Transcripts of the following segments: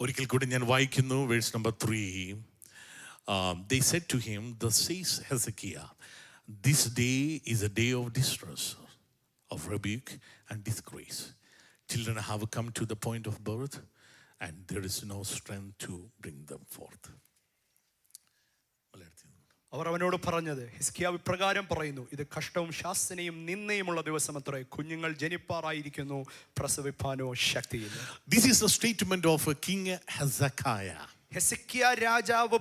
ഒരിക്കൽ കൂടി ഞാൻ വായിക്കുന്നു verse number 3. They said to him, thus says Hezekiah, this day is a day of distress, of rebuke and disgrace. Children have come to the point of birth, and there is no strength to bring them forth. അവർ അവനോട് പറഞ്ഞത്, ഹിസ്കിയാവ് ഇപ്രകാരം പറയുന്നു, ഇത് കഷ്ടവും ശാസനയും നിന്ദയുമുള്ള ദിവസമത്രേ. കുഞ്ഞുങ്ങൾ ജനിപ്പാറായിരിക്കുന്നു, പ്രസവിപ്പാനോ ശക്തിയില്ല. This is the statement of King Hezekiah. ഹെസിക്കിയ രാജാവ്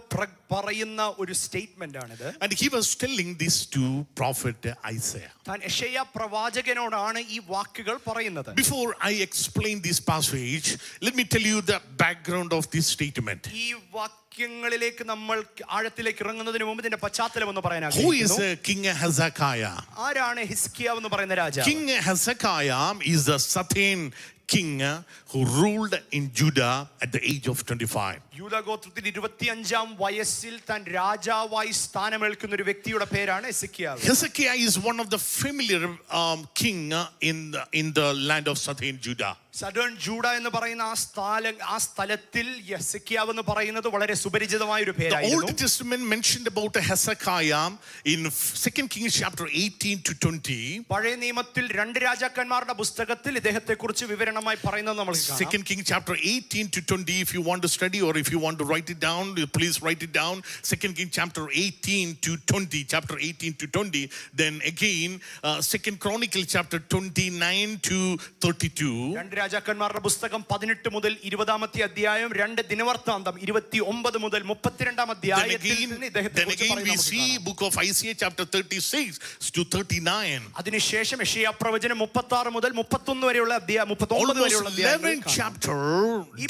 പറയുന്ന ഒരു സ്റ്റേറ്റ്മെന്റ് ആണിത്. And he was telling this to prophet Isaiah. താൻ യെശയ്യാ പ്രവാചകനോടാണ് ഈ വാക്കുകൾ പറയുന്നത്. Before I explain this passage, let me tell you the background of this statement. ഈ വാക്യങ്ങളിലേക്ക് നമ്മൾ ആഴത്തിലേക്ക് ഇറങ്ങുന്നതിന് മുമ്പ് ഇതിന്റെ പശ്ചാത്തലം ഒന്ന് പറയാൻ Who is King Hezekiah? ആരാണ് ഹിസ്കിയാവ് എന്ന് പറയുന്ന രാജാവ്? King Hezekiah is the southern king who ruled in Judah at the age of 25. യൂദാ ഗോത്രത്തിൽ 25-ാം വയസ്സിൽ താൻ രാജാവായി സ്ഥാനമേൽക്കുന്ന ഒരു വ്യക്തിയുടെ പേരാണ് ഹെസിക്കിയാവ്. Hezekiah is one of the familiar king in the land of southern Judah. Southern Judah എന്ന് പറയുന്ന ആ സ്ഥലത്തിൽ ഹെസിക്കിയാവ് എന്ന് പറയുന്നത് വളരെ സുപരിചിതമായ ഒരു പേരായിരുന്നു. The Old Testament mentioned about Hezekiah in 2 Kings chapter 18 to 20. പഴയ നിയമത്തിൽ രണ്ട് രാജാക്കന്മാരുടെ പുസ്തകത്തിൽ ഇദ്ദേഹത്തെക്കുറിച്ച് വിവരണമായി പറയുന്നത് നമ്മൾ കാണാം. 2 Kings chapter 18 to 20. If you want to study or if you want to write it down, please write it down. 2 Kings chapter 18 to 20. Chapter 18 to 20. Then again 2 Chronicles chapter 29 to 32. രാജാക്കന്മാരുടെ പുസ്തകം 18 മുതൽ 20-ാമത്തെ അധ്യായം, 2 ദിനവൃത്താന്തം 29 മുതൽ 32-ാം അധ്യായത്തിൽ Then again we see book of Isaiah chapter 36 to 39. അതിനുശേഷം യെശയ്യാ പ്രവചനം 36 മുതൽ 31 വരെയുള്ള അധ്യായം, 39 വരെയുള്ള അധ്യായങ്ങൾ. 11 chapter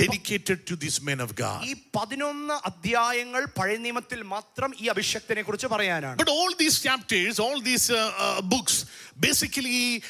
dedicated to this man of God. ഈ 11 അധ്യായങ്ങൾ പഴയ നിയമത്തിൽ മാത്രം ഈ അഭിഷക്തനെ കുറിച്ച് പറയാനാണ്. But all these chapters, all these books basically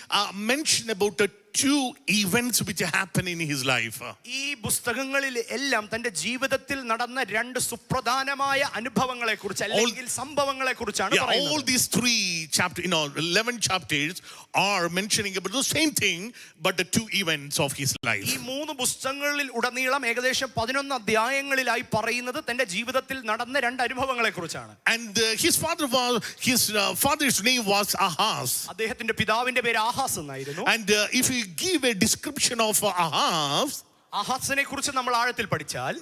mention about the two events which happened in his life. ഈ പുസ്തകങ്ങളിൽ എല്ലാം തന്റെ ജീവിതത്തിൽ നടന്ന രണ്ട് സുപ്രധാനമായ അനുഭവങ്ങളെ കുറിച്ച് അല്ലെങ്കിൽ സംഭവങ്ങളെ കുറിച്ചാണ് പറയുന്നത്. All these 3 chapters, 11 chapters are mentioning about the same thing but the two events of his life. ഈ 3 പുസ്തകങ്ങളിൽ ഉടനീളം ഏകദേശം 11 അധ്യായങ്ങളിലായി പറയുന്നത് തന്റെ ജീവിതത്തിൽ നടന്ന രണ്ട് അനുഭവങ്ങളെ കുറിച്ചാണ്. And his father's name was Ahaz. അദ്ദേഹത്തിന്റെ പിതാവിന്റെ പേര് ആഹാസ് എന്നായിരുന്നു. And if we give a description of Ahaz, ആഹാസിനെ കുറിച്ച് നമ്മൾ ആഴത്തിൽ പഠിച്ചാൽ,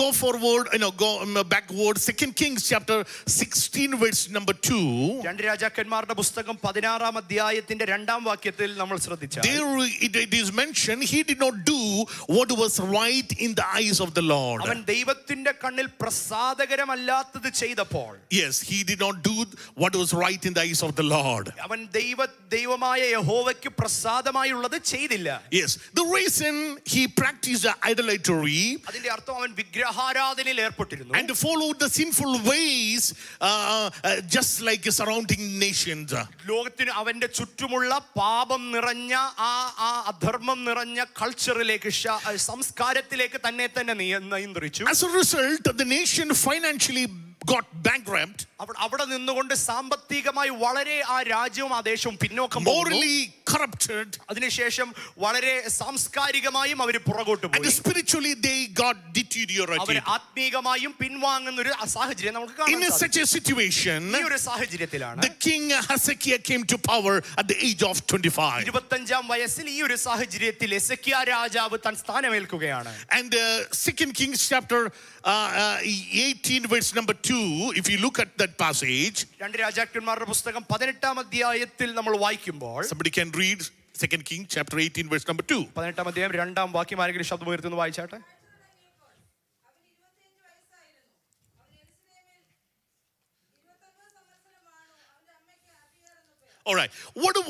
go forward, go backward. 2 Kings chapter 16 verse number 2. രണ്ട് രാജാക്കന്മാരുടെ പുസ്തകം 16-ാം അധ്യായത്തിന്റെ 2-ാം വാക്യത്തിൽ നമ്മൾ ശ്രദ്ധിച്ചാൽ, there it is mentioned he did not do what was right in the eyes of the Lord. അവൻ ദൈവത്തിന്റെ കണ്ണിൽ പ്രസാദകരമല്ലാത്തത് ചെയ്തപ്പോൾ, yes, he did not do what was right in the eyes of the Lord. അവൻ ദൈവമായ യഹോവയ്ക്ക് പ്രസാദമായുള്ളത് ചെയ്തില്ല. Yes, the reason he practiced idolatry, അതിന്റെ അർത്ഥം അവൻ വിഗ്രഹാരാധനയിൽ ഏർപ്പെട്ടിരുന്നു, and followed the sinful ways just like surrounding nations. ലോകത്തിന് അവന്റെ ചുറ്റുമുള്ള പാപം നിറഞ്ഞ ആ അധർമ്മം നിറഞ്ഞ കൾച്ചറിലേക്ക്, സംസ്കാരത്തിലേക്ക് തന്നെ നിയന്ത്രിച്ചു. As a result, the nation financially got bankrupt. അവിടെ നിന്നുകൊണ്ട് സാമ്പത്തികമായി വളരെ ആ രാജ്യവും ആ ദേശവും പിന്നോക്കം പോയി. Morally corrupted. അതിനുശേഷം വളരെ സാംസ്കാരികമായും അവർ പുറകോട്ട് പോയി. And spiritually they got deteriorated. അവർ ആത്മീകമായും പിൻവാങ്ങുന്ന ഒരു സാഹചര്യം നമുക്ക് കാണാൻ സാധിക്കും. In such a situation, ഈ ഒരു സാഹചര്യത്തിലാണ് the king Hezekiah came to power at the age of 25. 25-ാം വയസ്സിൽ ഈ ഒരു സാഹചര്യത്തിൽ ഹെസിക്കിയാ രാജാവ് താൻ സ്ഥാനമേൽക്കുകയാണ്. And 2 Kings chapter 18 verse number 2, if you look at that passage, രണ്ട് രാജാക്കന്മാരുടെ പുസ്തകം 18-ാം അധ്യായത്തിൽ നമ്മൾ വായിക്കുമ്പോൾ, somebody can read 2 Kings chapter 18 verse number 2. 18-ാം അധ്യായം 2-ാം വാക്യം ആരെങ്കിലും ശബ്ദമുയർത്തുന്നു വായിച്ചാട്ടെ. All right,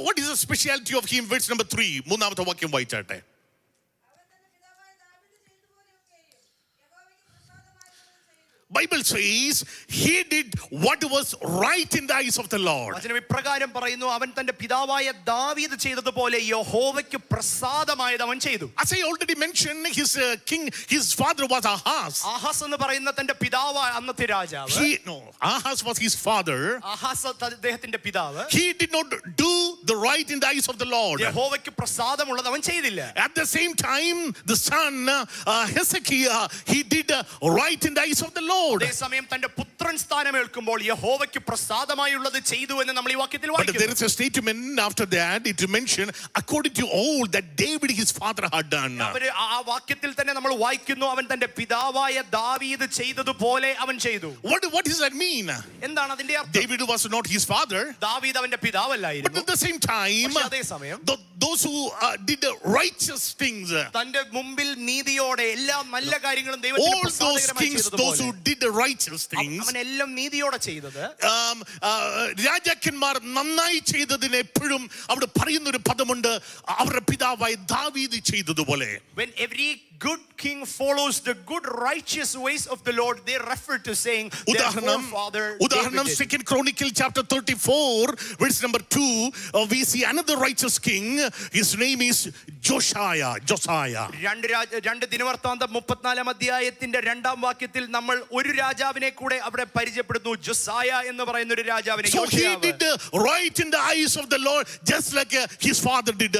what is the specialty of him? Verse number 3, മൂന്നാമത്തെ വാക്യം വായിച്ചാട്ടെ. By Bible says he did what was right in the eyes of the Lord. വചനം ഇപ്രകാരം പറയുന്നു, അവൻ തന്റെ പിതാവായ ദാവീദ് ചെയ്തതുപോലെ യഹോവയ്ക്ക് പ്രസാദമായത് അവൻ ചെയ്തു. As I already mentioned, his father was Ahaz. Ahaz എന്ന് പറയുന്ന തന്റെ പിതാവ്, അന്നത്തെ രാജാവ്. Ahaz was his father. Ahaz അദ്ദേഹത്തിന്റെ പിതാവ്. He did not do the right in the eyes of the Lord. യഹോവയ്ക്ക് പ്രസാദമുള്ളത് അവൻ ചെയ്തില്ല. At the same time, the son Hezekiah, he did right in the eyes of the Lord. അതേസമയം തന്റെ പുത്രൻ സ്ഥാനമേൽക്കുമ്പോൾ യഹോവയ്ക്ക് പ്രസാദമായുള്ളത് ചെയ്തു എന്ന് നമ്മൾ ഈ വാക്യത്തിൽ But വായിക്കുന്നു. there is a statement after that, it mentioned according to all that David his father had done. അവര് ആ വാക്യത്തിൽ തന്നെ നമ്മൾ വായിക്കുന്നു, അവൻ തന്റെ പിതാവായ ദാവീദ് ചെയ്തതുപോലെ അവൻ ചെയ്തു. What does that mean? എന്താണ് അതിന്റെ അർത്ഥം? David was not his father. ദാവീദ് അവന്റെ But പിതാവല്ലായിരുന്നു. at the same time, പക്ഷേ അതേസമയം those who did the righteous things, തന്റെ മുമ്പിൽ നീതിയോടെ എല്ലാ നല്ല കാര്യങ്ങളും ദൈവത്തിന് all those പ്രസാദകരമായി kings, those ചെയ്തതുപോലെ who did the righteous things, അവൻ എല്ലാം നീതിയോടെ ചെയ്തത്. രാജാക്കന്മാർ നന്നായി ചെയ്തതിന് എപ്പോഴും അവിടെ പറയുന്ന ഒരു പദമുണ്ട്, അവരുടെ പിതാവായ ദാവീദ് ചെയ്തതുപോലെ. When every good king follows the good righteous ways of the Lord, they refer to saying their forefather ഉദാഹരണം David did. 2 Chronicle chapter 34 verse number 2, we see another righteous king. His name is Josiah. രണ്ട് ദിനവൃത്താന്തം 34 അധ്യായത്തിന്റെ 2-ാം വാക്യത്തിൽ നമ്മൾ ഒരു രാജാവിനെ കൂടെ അവിടെ പരിചയപ്പെടുന്നു, ജോസായ എന്ന് പറയുന്ന ഒരു രാജാവിനെ. So he did right in the eyes of the Lord, just like his father did,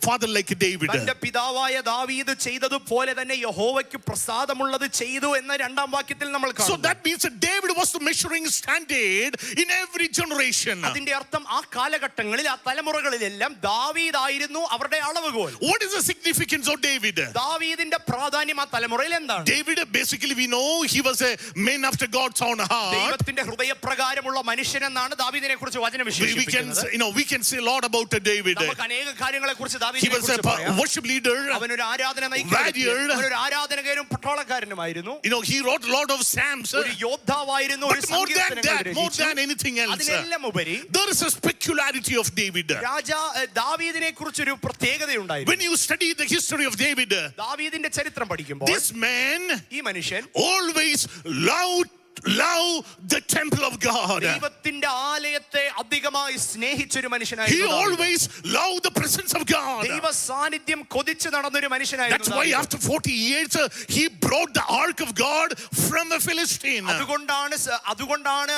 father like David. തന്റെ പിതാവായ ദാവീദ് ചെയ്തതുപോലെ തന്നെ യഹോവയ്ക്ക് പ്രസാദമുള്ളത് ചെയ്തു എന്ന 2-ാം വാക്യത്തിൽ നമ്മൾ So കാണുന്നു. that means that David was the measuring standard in every generation. അതിന്റെ അർത്ഥം ആ കാലഘട്ടങ്ങളിൽ, ആ തലമുറകളിലെല്ലാം ദാവീദ് ആയിരുന്നു അവരുടെ അളവുകോൽ. What is the significance of David? ദാവീദിന്റെ പ്രാധാന്യം ആ തലമുറയിൽ എന്താണ്? David, basically we know he was a man after God's own heart. ദൈവത്തിന്റെ ഹൃദയപ്രകാരമുള്ള മനുഷ്യൻ എന്നാണ് ദാവീദിനെ കുറിച്ച് വചനം വിശേഷിപ്പിക്കുന്നത്. we can say a lot about David. നമുക്ക് അനേക കാര്യങ്ങളെ കുറിച്ച് He ദാവീദിനെ was കുറിച്ച് a പറയാം. worship leader. അവനൊരു ആരാധന നയിക്കുന്ന ഒരു ആരാധനകരും പട്ടാളക്കാരനുമായിരുന്നു. He wrote a lot of psalms. ഒരു യോദ്ധാവായിരുന്നു. But more than anything else, അതിനെല്ലാം ഉപരി there is a peculiarity of David. ദാവീദിനെ കുറിച്ചൊരു പ്രത്യേകതയുണ്ടായിരുന്നു. When you study the history of David, ദാവീദിന്റെ ചരിത്രം പഠിക്കുമ്പോൾ this man ഈ മനുഷ്യൻ always loved the temple of God. ദൈവത്തിന്റെ ആലയത്തെ അധികമായി സ്നേഹിച്ചൊരു He മനുഷ്യനായിരുന്നു. always loved the presence of God. ദൈവ സാന്നിധ്യം കൊതിച്ചു നടന്നൊരു മനുഷ്യനായിരുന്നു. That's why after 40 years he brought the ark of God from a Philistine. അതുകൊണ്ടാണ്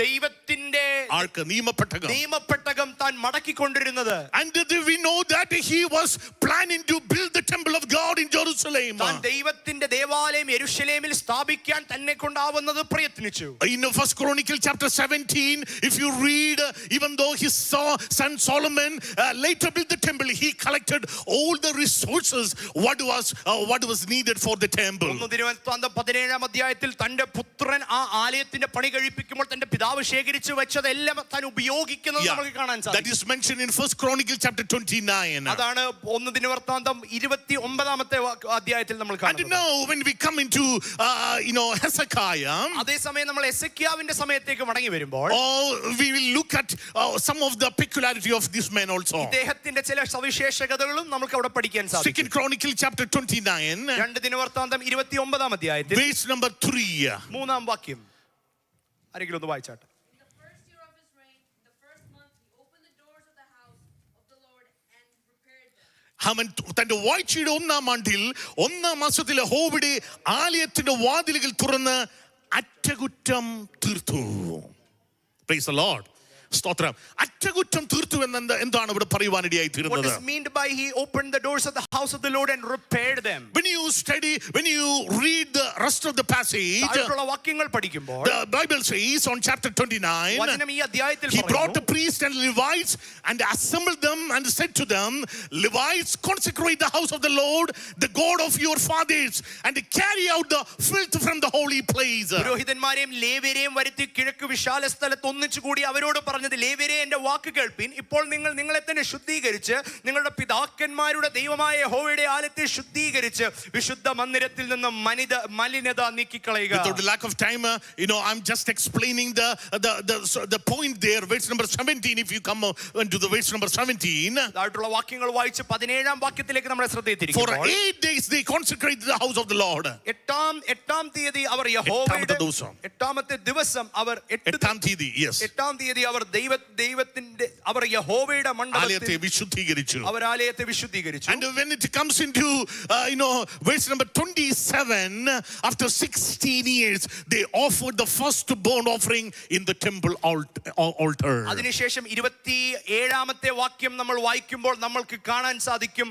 ദൈവത്തിന്റെ ആർക്ക് നിയമപ്പെട്ടകം താൻ മടക്കിക്കൊണ്ടിരുന്നത്. And we know that he was planning to build the temple of God in Jerusalem. താൻ ദൈവത്തിന്റെ ദേവാലയം യെരൂശലേമിൽ സ്ഥാപിക്കാൻ തന്നെ കൊണ്ടാവുന്നത് പ്രയത്നിച്ചു. In 1 Chronicle chapter 17, if you read, even though his son Solomon later built the temple, he collected all the resources what was needed for the temple. 17-ാം അധ്യായത്തിൽ തന്റെ പുത്രൻ ആ ആലയത്തിന്റെ പണി കഴിപ്പിക്കുമ്പോൾ തന്റെ പിതാവ് ശേഖരിച്ചു വെച്ചതെല്ലാം താൻ ഉപയോഗിക്കുന്നത് നമുക്ക് കാണാൻ സാധിക്കും. That is mentioned in 1 Chronicle chapter 29. അതാണ് 1 ദിനവൃത്താന്തം 29-ാമത്തെ അധ്യായത്തിൽ നമ്മൾ കാണുന്നത്. And now when we come into Hezekiah, അതേസമയം നമ്മൾ എസെക്കിയാവിന്റെ സമയത്തേക്ക് മടങ്ങി വരുമ്പോൾ we will look at some of the peculiarity of this man also. ഇദ്ദേഹത്തിന്റെ ചില സവിശേഷതകളും നമുക്ക് അവിടെ പഠിക്കാൻ സാധിക്കും. 2 Chronicle chapter 29, 2 ദിനവൃത്താന്തം 29-ാം അധ്യായത്തിൽ verse number 3. 3-ാം വാക്യം ആരെങ്കിലും ഒന്ന് വായിച്ചാട്ടെ. അവൻ തന്റെ വാഴ്ചയുടെ 1-ാം ആണ്ടിൽ 1-ാം മാസത്തിലെ യഹോവയുടെ ആലയത്തിന്റെ വാതിലുകൾ തുറന്ന് അറ്റകുറ്റം തീർത്തു. Praise the Lord. സ്തോത്രം. അറ്റകുറ്റം തീർത്തു എന്താണ് ഇവിടെ പറയുവാനിടയായി തീരുന്നത്? What is meant by he opened the doors of the house of the Lord and repaired them? When you read the rest of the passage, താഴെയുള്ള വാക്യങ്ങൾ പഠിക്കുമ്പോൾ the Bible says on chapter 29, വചനം ഈ അധ്യായത്തിൽ he brought the പറയുന്നു, priests and Levites and assembled them and said to them, Levites, consecrate the house of the Lord, the God of your fathers, and carry out the filth from the holy place. പുരോഹിതന്മാരെയും ലേവ്യരെയും വരുത്തി കിഴക്ക് വിശാല സ്ഥലത്ത് ഒന്നിച്ചുകൂടി അവരോട് പറഞ്ഞത്, ലേവ്യരേ എന്റെ വാക്ക് കേൾപ്പീൻ. ഇപ്പോൾ നിങ്ങളെ തന്നെ ശുദ്ധീകരിച്ച് നിങ്ങളുടെ പിതാക്കന്മാരുടെ ദൈവമായ യഹോവയുടെ ആലയത്തെ ശുദ്ധീകരിച്ച് വിശുദ്ധ മന്ദിരത്തിൽ നിന്ന് മാലിന്യത നീക്കിക്കളയുക. Without the lack of time, I'm just explaining the point there. Verse number 17. If you come into the verse number 17. ആയിട്ടുള്ള വാക്യങ്ങൾ വായിച്ച് 17-ാം വാക്യത്തിലേക്ക് നമ്മുടെ ശ്രദ്ധയെ For തിരിക്കുമ്പോൾ 8 days they consecrated the house of the Lord. എട്ടാം തീയതി അവർ യഹോവയുടെ ദിവസം. എട്ടാമത്തെ ദിവസം അവർ എട്ടാം തീയതി, yes. എട്ടാം തീയതി അവർ ദൈവത്തിന്റെ അവർ യഹോവയുടെ മണ്ഡപത്തിൽ ആലയത്തെ വിശുദ്ധീകരിച്ചു. അവർ ആലയത്തെ വിശുദ്ധീകരിച്ചു. And when it comes into verse number 27, after 16 years they offered the first burnt offering in the temple altar. അതിനുശേഷം 27-ാമത്തെ വാക്യം നമ്മൾ വായിക്കുമ്പോൾ നമ്മൾക്ക് കാണാൻ സാധിക്കും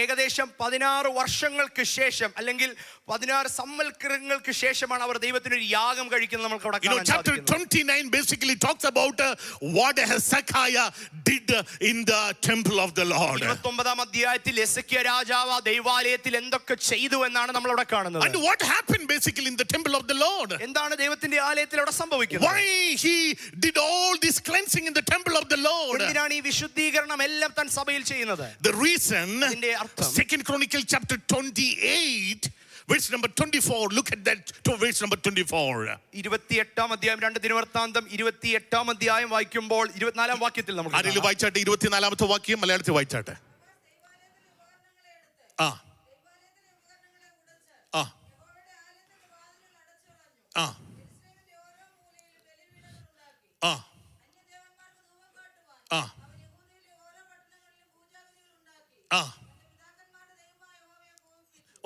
ഏകദേശം 16 വർഷങ്ങൾക്ക് ശേഷം അല്ലെങ്കിൽ 16 സംവത്സരങ്ങൾക്ക് ശേഷമാണ് അവർ ദൈവത്തിന് ഒരു യാഗം കഴിക്കുന്നത് നമുക്ക് അവിടെ കാണാൻ Chapter സാധിക്കും. 29 basically talks about what Hezekiah did in the temple of the Lord. 29-ാം അധ്യായത്തിൽ യെശയ്യാ രാജാവ് ദൈവാലയത്തിൽ എന്തൊക്കെ ചെയ്തു എന്നാണ് നമ്മൾ അവിടെ കാണുന്നത്. And what happened basically in the temple of the Lord? എന്താണ് ദൈവത്തിന്റെ ആലയത്തിൽ അവിടെ സംഭവിക്കുന്നത്? Why he did all this cleansing in the temple of the Lord? എന്തിനാണ് ഈ വിശുദ്ധീകരണം എല്ലാം താൻ സഭയിൽ ചെയ്യുന്നത്? The reason, അതിന്റെ അർത്ഥം 2 Chronicles chapter 28 verse number 24. Look at that, to verse number 24. 28-ാം അധ്യായം 2 ദിനവൃത്താന്തം 28-ാം അധ്യായം വായിക്കുമ്പോൾ 24-ാം വാക്യത്തിൽ നമുക്ക് ആരെങ്കിലും വായിച്ചാട്ടെ 24-ാമത്തെ വാക്യം മലയാളത്തിൽ വായിച്ചാട്ടെ. ആ ആ ആ ആ ആ ആ.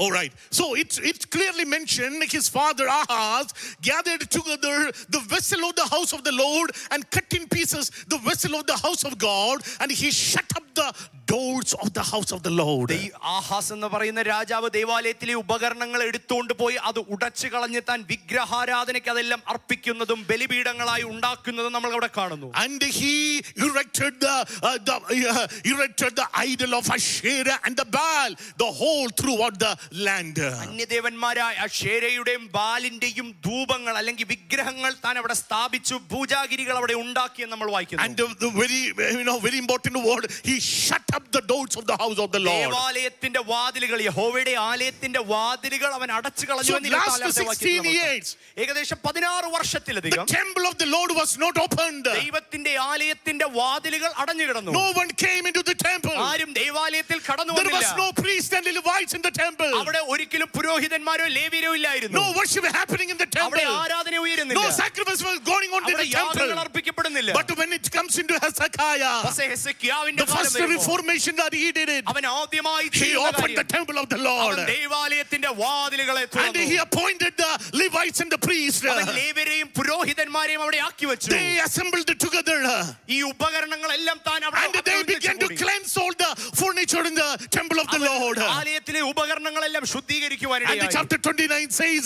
All right. So it's clearly mentioned his father Ahaz gathered together the vessel of the house of the Lord and cut in pieces the vessel of the house of God, and he shut up the doors of the house of the Lord. Ahaz എന്ന് പറയുന്ന രാജാവ് ദൈവാലയത്തിലെ ഉപകരണങ്ങൾ എടുത്തുകൊണ്ട് പോയി അത് ഉടച്ചു കളഞ്ഞ് താൻ വിഗ്രഹാരാധനയ്ക്ക് അതെല്ലാം അർപ്പിക്കുന്നതും ബലിപീഠങ്ങളായി ഉണ്ടാക്കുന്നതും നമ്മൾ അവിടെ കാണുന്നു. And he erected the idol of Asherah and the Baal, the whole throughout the land. അന്യദേവന്മാരായ അശേരയുടെയും ബാലിന്റെയും ധൂപങ്ങൾ അല്ലെങ്കിൽ വിഗ്രഹങ്ങൾ താൻ അവിടെ സ്ഥാപിച്ചു, പൂജാഗിരികൾ അവിടെ ഉണ്ടാക്കി എന്ന് നമ്മൾ വായിക്കുന്നു. And the very important word, he shut up the doors of the house of the Lord. ദേവാലയത്തിന്റെ വാതിലുകൾ, യഹോവയുടെ ആലയത്തിന്റെ വാതിലുകൾ അവൻ അടച്ചു കളഞ്ഞു. So last 16 years, ഏകദേശം 16 വർഷത്തിലധികം the temple of the Lord was not opened. ദൈവത്തിന്റെ ആലയത്തിന്റെ വാതിലുകൾ അടഞ്ഞു കിടന്നു. No one came into the temple. ആരും ദൈവാലയത്തിൽ കടന്നു There വന്നില്ല. was no priest and Levites in the temple. അവിടെ ഒരിക്കലും പുരോഹിതന്മാരോ ലേവ്യരോ ഇല്ലായിരുന്നു. No worship happening in the temple. അവിടെ ആരാധന ഉയരുന്നില്ല. No sacrifice was going on in the temple. അർപ്പിക്കപ്പെടുന്നില്ല. But when it comes into Hezekiah, the first reformation that he did it, അവൻ ആദ്യമായി he opened the temple of the Lord. അവൻ ദൈവാലയത്തിന്റെ വാതിലുകളെ And തുറന്നു. he appointed the Levites and the priests. അവൻ ലേവ്യരെയും പുരോഹിതന്മാരെയും അവിടെ ആക്കി വെച്ചു. They assembled together. ഈ ഉപകരണങ്ങളെല്ലാം താൻ അവിടെ And they began to cleanse all the furniture in the temple of the Lord. ആലയത്തിലെ ഉപകരണങ്ങളെല്ലാം ശുദ്ധീകരിക്കുവാനിടയായി. And chapter 29 says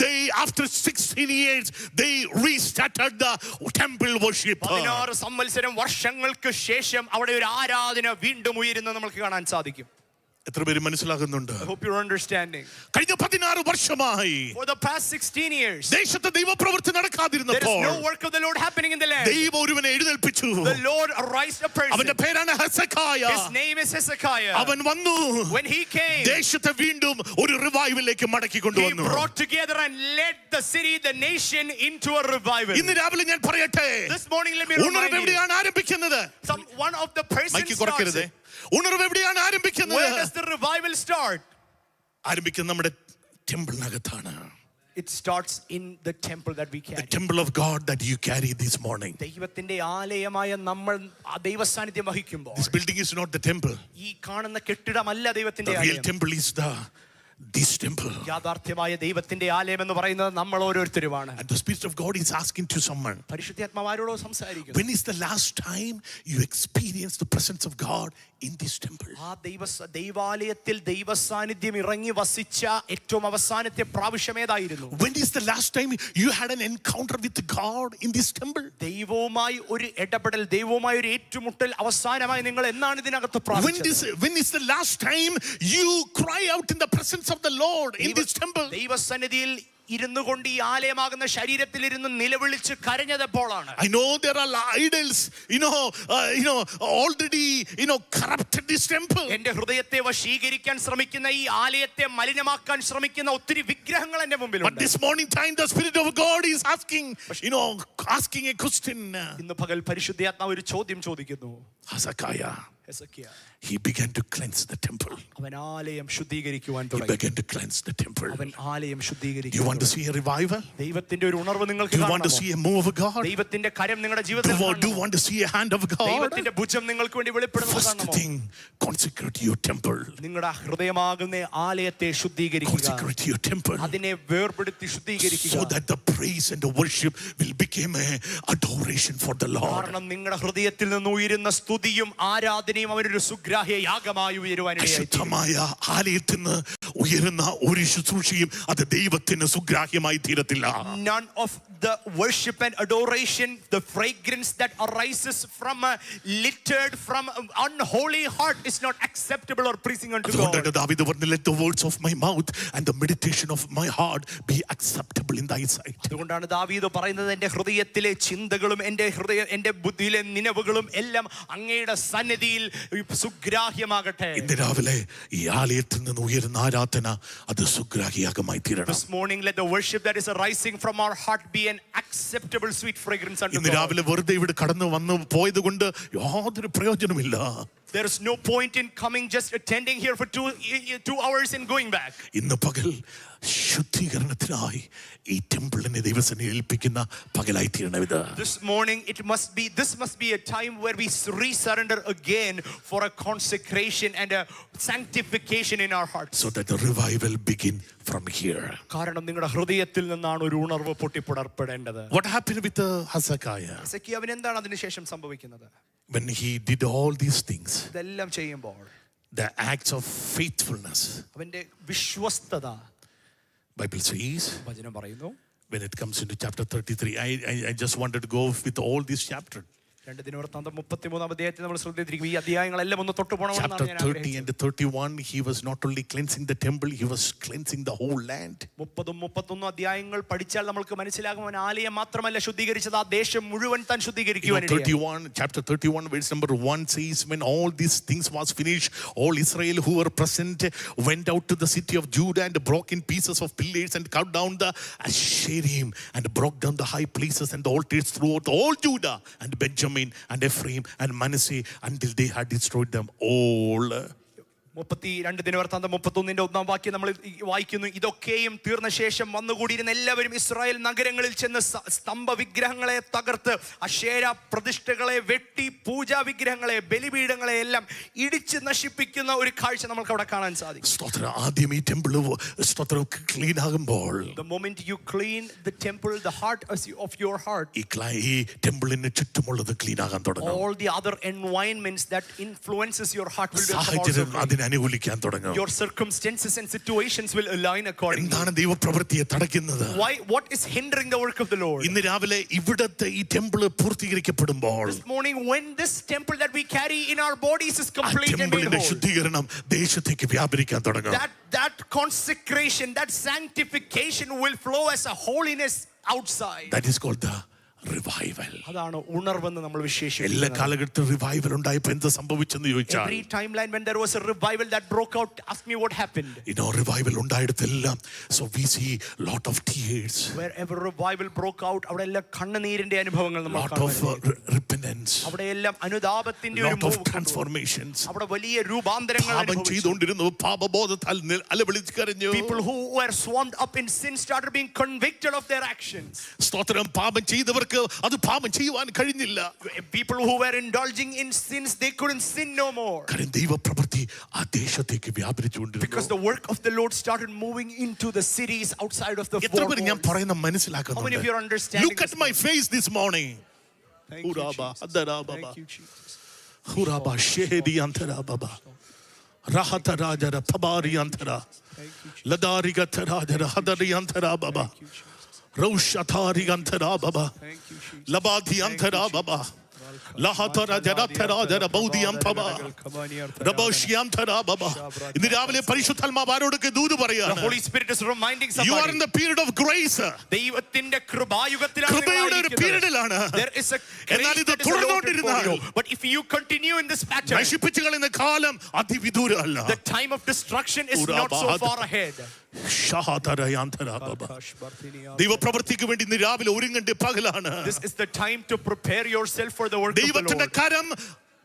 they after 16 years they restarted the temple worship. 16 സംവത്സരം വർഷങ്ങൾക്ക് ശേഷം അവിടെ ഒരു ആരാധന വീണ്ടും ഉയരുന്നത് നമുക്ക് കാണാൻ സാധിക്കും. എത്ര പേര് മനസ്സിലാകുന്നുണ്ട്? I hope you're understanding. കഴിഞ്ഞ 16 വർഷമായി For the past 16 years ദേശത്തെ ദൈവപ്രവൃത്തി there is നടക്കാതിരുന്നപ്പോൾ no work of the Lord happening in the land. ദൈവം ഒരുവനെ എഴുന്നേൽപ്പിച്ചു. The Lord raised a person. അവന്റെ പേരാണ് ഹെസെക്കിയാ. His name is Hezekiah. അവൻ വന്നു When he came, ദേശത്തെ വീണ്ടും ഒരു റിവൈവലിലേക്ക് മടക്കി he കൊണ്ടുവന്നു. brought together and led the city, the nation into a revival. ഇന്ന് രാവിലെ ഞാൻ പറയട്ടെ, This morning let me ഉണർവ് remind you, എവിടെയാണ് ആരംഭിക്കുന്നത്? one of the persons mic starts കുറയ്ക്കരുത്. it. ഉണർവ് എവിടെയാണ് Where ആരംഭിക്കുന്നത്? does the revival start? ആരംഭിക്കുന്നത് നമ്മുടെ ടെമ്പിളിനകത്താണ്. It starts in the temple that we The carry. temple of God that you carry this morning. ദൈവത്തിന്റെ ആലയമായ നമ്മൾ ദൈവസാന്നിധ്യം വഹിക്കുമ്പോൾ This building is not the temple. ഈ കാണുന്ന കെട്ടിടമല്ല ദൈവത്തിന്റെ The real ആലയം. temple is this temple. യാഥാർത്ഥ്യമായ ദൈവത്തിന്റെ ആലയം എന്ന് പറയുന്നത് നമ്മൾ ഓരോരുത്തരുമാണ്. And the Spirit of God is asking to someone, പരിശുദ്ധാത്മാവോട് സംസാരിക്കുന്നു. when is the last time you experienced the presence of God in this temple? ആ ദൈവാലയത്തിൽ ദൈവസാന്നിധ്യം ഇറങ്ങി വസിച്ച ഏറ്റവും അവസാനത്തെ പ്രാവശ്യം ഏതായിരുന്നു? When is the last time you had an encounter with God in this temple? ദൈവവുമായി ഒരു ഇടപെടൽ, ദൈവവുമായി ഒരു ഏറ്റുമുട്ടൽ അവസാനമായി നിങ്ങൾ എന്നാണ് ഇതിനകത്ത് പ്രാപിച്ചത്? When is the last time you cry out in the presence of the Lord in this temple. ദൈവസന്നിധിയിൽ ഇരുന്നു കൊണ്ട് ഈ ആലയമാകുന്ന ശരീരത്തിൽ ഇരുന്ന് നിലവിളിച്ച് കരഞ്ഞതെപ്പോഴാണ്? I know there are idols, already, corrupted this temple. എന്റെ ഹൃദയത്തെ വശീകരിക്കാൻ ശ്രമിക്കുന്ന ഈ ആലയത്തെ മലിനമാക്കാൻ ശ്രമിക്കുന്ന ഒത്തിരി വിഗ്രഹങ്ങൾ എന്റെ But മുമ്പിലുണ്ട്. this morning time, the Spirit of God is asking a question. ഇന്ന് പകൽ പരിശുദ്ധാത്മാവ് ഒരു ചോദ്യം ചോദിക്കുന്നു. Hezekiah, Hezekiah, he began to cleanse the temple. അവൻ ആലയം ശുദ്ധീകരിക്കുവാൻ He തുടങ്ങി. began to cleanse the temple. അവൻ ആലയം You ശുദ്ധീകരിക്കുന്നു. want to see a revival? ദൈവത്തിന്റെ ഒരു ഉണർവ് നിങ്ങൾക്ക് You want to കാണാമോ? see a move of God? ദൈവത്തിന്റെ കരം നിങ്ങളുടെ Do ജീവിതത്തിൽ you കാണാമോ? want to see a hand of God? ദൈവത്തിന്റെ ഭുജം നിങ്ങൾക്ക് വേണ്ടി വെളിപ്പെടുന്നത് First കാണാമോ? thing, consecrate your temple. നിങ്ങളുടെ ഹൃദയമാകുന്ന ആലയത്തെ ശുദ്ധീകരിക്കുക. Consecrate your temple. അതിനെ വേർപെടുത്തി ശുദ്ധീകരിക്കുക. So that the praise and the worship will become a adoration for the Lord. കാരണം നിങ്ങളുടെ ഹൃദയത്തിൽ നിന്ന് ഉയരുന്ന സ്തുതിയും ആരാധനയും അവനൊരു സുഗ്രാഹ്യ യാഗമായി ഉയരുവാനിടയായി. അശുദ്ധമായ ആലയത്തിൽ നിന്ന് ഉയരുന്ന ഒരു ശുശ്രൂഷയും അത് ദൈവത്തിന് സുഗ്രാഹ്യമായി തീരത്തില്ല. None of the worship and adoration, the fragrance that arises from a littered, from unholy heart is not acceptable or pleasing unto God. അതുകൊണ്ടാണ് ദാവീദ് പറഞ്ഞത്, let the words of my mouth and the meditation of my heart be acceptable in thy sight. അതുകൊണ്ടാണ് ദാവീദ് പറയുന്നത്, എൻ്റെ ഹൃദയത്തിലെ ചിന്തകളും എൻ്റെ ബുദ്ധിയിലെ നിലവുകളും എല്ലാം അങ്ങയുടെ സന്നിധിയിൽ സുഗ്രാഹ്യമാകട്ടെ. ഇന്ന് രാവിലെ ഈ ആലയത്തിൽ നിന്ന് ഉയരുന്ന ആരാധന അത് സുഗ്രാഹ്യയാഗമായി തീരണം. This morning let the worship that is arising from our heart be an acceptable sweet fragrance unto ഇന്ന് God. രാവിലെ വെറുതെ ഇവിടെ കടന്നു വന്നു പോയത് കൊണ്ട് യാതൊരു പ്രയോജനമില്ല. There is no point in coming just attending here for 2 hours and going back. ഇന്ന് പകൽ ശുദ്ധീകരണത്തിനായി ഈ ടെമ്പിളിനെ ദൈവസന്നിധിയിൽ ഏൽപ്പിക്കുന്ന പകലായി തീരണം ഇത്. This morning this must be a time where we resurrender again for a consecration and a sanctification in our hearts. So that the revival begin from here. കാരണം നിങ്ങളുടെ ഹൃദയത്തിൽ നിന്നാണ് ഒരു ഉണർവ് പൊട്ടിപ്പുറപ്പെടേണ്ടത്. What happened with Hezekiah? ഹെസക്കിയാവിന് എന്താണ് അതിനുശേഷം സംഭവിക്കുന്നത്? When he did all these things, ഇതെല്ലാം ചെയ്യുമ്പോൾ the acts of faithfulness, അവന്റെ വിശ്വസ്തത Bible says, വചനം പറയുന്നു. when it comes into chapter 33, I just wanted to go with all these chapters. 2 ദിനവൃത്താന്തം 33 അധ്യായത്തിൽ നമ്മൾ ശ്രദ്ധിച്ചിരിക്കും. ഈ അധ്യായങ്ങളെല്ലാം ഒന്ന് തൊട്ടു Chapter പോകണമെന്നാണ് ഞാൻ 30 ആഗ്രഹിച്ചത്. and 31, he was not only cleansing the temple, he was cleansing the whole land. 30-31 അധ്യായങ്ങൾ പഠിച്ചാൽ നമുക്ക് മനസ്സിലാകും, അവൻ ആലയം മാത്രമല്ല ശുദ്ധീകരിച്ചത്, ആ ദേശം മുഴുവൻ താൻ ശുദ്ധീകരിക്കുവാനിടയായി. Chapter 31, verse number 1 says, when all these things was finished, all Israel who were present went out to the city of Judah and broke in pieces of pillars and cut down the Asherim and broke down the high places and the altars throughout all Judah and Benjamin and Ephraim and Manasseh until they had destroyed them all. 32 ദിനവൃത്താന്തം 31 1 വാക്യം നമ്മൾ വായിക്കുന്നു. ഇതൊക്കെയും തീർന്ന ശേഷം വന്നുകൂടിയിരുന്ന എല്ലാവരും Israel നഗരങ്ങളിൽ ചെന്ന് സ്തംഭ വിഗ്രഹങ്ങളെ തകർത്ത് അശേര പ്രതിഷ്ഠകളെ വെട്ടി പൂജാ വിഗ്രഹങ്ങളെ ബലിപീഠങ്ങളെ എല്ലാം ഇടിച്ച് നശിപ്പിക്കുന്ന ഒരു കാഴ്ച നമുക്ക് അവിടെ കാണാൻ സാധിക്കും. സ്തോത്രം. ആദ്യം ഈ ടെമ്പിൾ സ്തോത്രം ക്ലീൻ ആകുമ്പോൾ, The moment you clean the temple, the heart of your heart, ഈ ടെമ്പിളിന് ചുറ്റുമുള്ളത് ക്ലീൻ ആകാൻ തുടങ്ങും. all the other environments that influences your heart will become also സാഹചര്യം clean. അതിനെ അനുകൂലിക്കാൻ തുടങ്ങും. Your circumstances and situations will align accordingly. എന്താണ് ദൈവപ്രവൃത്തിയെ തടയുന്നത്? What is hindering the work of the Lord? ഇന്ന് രാവിലെ ഇവിടത്തെ ഈ temple പൂർത്തീകരിക്കപ്പെടുമ്പോൾ, This morning when this temple that we carry in our bodies is complete and made ടെമ്പിളിന്റെ whole, ശുദ്ധീകരണം ദേശത്തേക്ക് വ്യാപരിക്കാൻ തുടങ്ങും. that consecration, that sanctification will flow as a holiness outside. That is called the revival. അതാണ് ഉണർവെന്ന് നമ്മൾ എല്ലാ വിശേഷിപ്പിക്കുന്നത്. കാലഘട്ടത്തിൽ revival ഉണ്ടായപ്പോൾ എന്ത് സംഭവിച്ചെന്ന് ചോദിച്ചാൽ, Every timeline when there was a revival that broke out, ask me what happened. Revival ഉണ്ടായിടത്തെല്ലാം so we see lot of tears, Wherever revival broke out, അവിടെ എല്ലാം കണ്ണുനീരിന്റെ അനുഭവങ്ങൾ നമ്മൾ lot of കാണുന്നു. repentance, അവിടെ എല്ലാം അനുതാപത്തിന്റെ ഒരു lot of move കൊണ്ടുവന്നു. transformations. അവിടെ വലിയ രൂപാന്തരങ്ങൾ പാപം അനുഭവിച്ചു. ചെയ്തുകൊണ്ടിരുന്നു പാപബോധത്താൽ അലവിളിച്ച് കരഞ്ഞു. People who were swamped up in sin started being convicted of their actions. സ്തോത്രം. പാപം ചെയ്തവർക്ക് അത് പാപം ചെയ്യുവാൻ കഴിഞ്ഞില്ല. People who were indulging in sins, they couldn't sin no more. കാരണം ദൈവപ്രവൃത്തി ആ ദേശത്തേക്ക് വ്യാപരിച്ചുകൊണ്ടിരുന്നു. Because the work of the Lord started moving into the cities outside of the എത്ര four പേര് ഞാൻ walls. പറയുന്ന How many of you are മനസ്സിലാക്കുന്നുണ്ട്? understanding Look at this my face this morning. Thank you, Uraba, Jesus. adarababa. Thank you, Jesus. Huraba shehedi antarababa. Rahata rajara pabari antara. Ladari gatarajara hadari antarababa. Roushatari antarababa. Thank you, Jesus. Labadi antarababa. ലഹതര ജനതര ജനബൗദിയം തബ. രബോഷ്യം തര ബബ. ഇന്ന് രാവിലെ പരിശുദ്ധാത്മാവ് ആരോടൊക്കെ ദൂത് The പറയാണ്. Holy Spirit is reminding You are somebody. in the period of grace. ദൈവത്തിന്റെ കൃപായുഗത്തിലാണ് നിങ്ങൾ കൃപയുടെ ഒരു ആയിരിക്കുന്നത്. പീരീഡിലാണ്. There is a എന്നാൽ grace ഇത് that is allotted for തുടർന്നുകൊണ്ടിരുന്നാൽ you. But if you continue in this pattern, നശിപ്പിച്ചു കളയുന്ന കാലം അതിവിദൂരമല്ല. the time of destruction is not so far ahead. ഷഹതരയാന്തര ബബ. ദൈവപ്രവൃത്തിക്ക് വേണ്ടി ഇന്ന് രാവിലെ ഒരുങ്ങേണ്ട പകലാണ്. This is the time to prepare yourself for the work of the ദൈവത്തിന്റെ Lord. കരം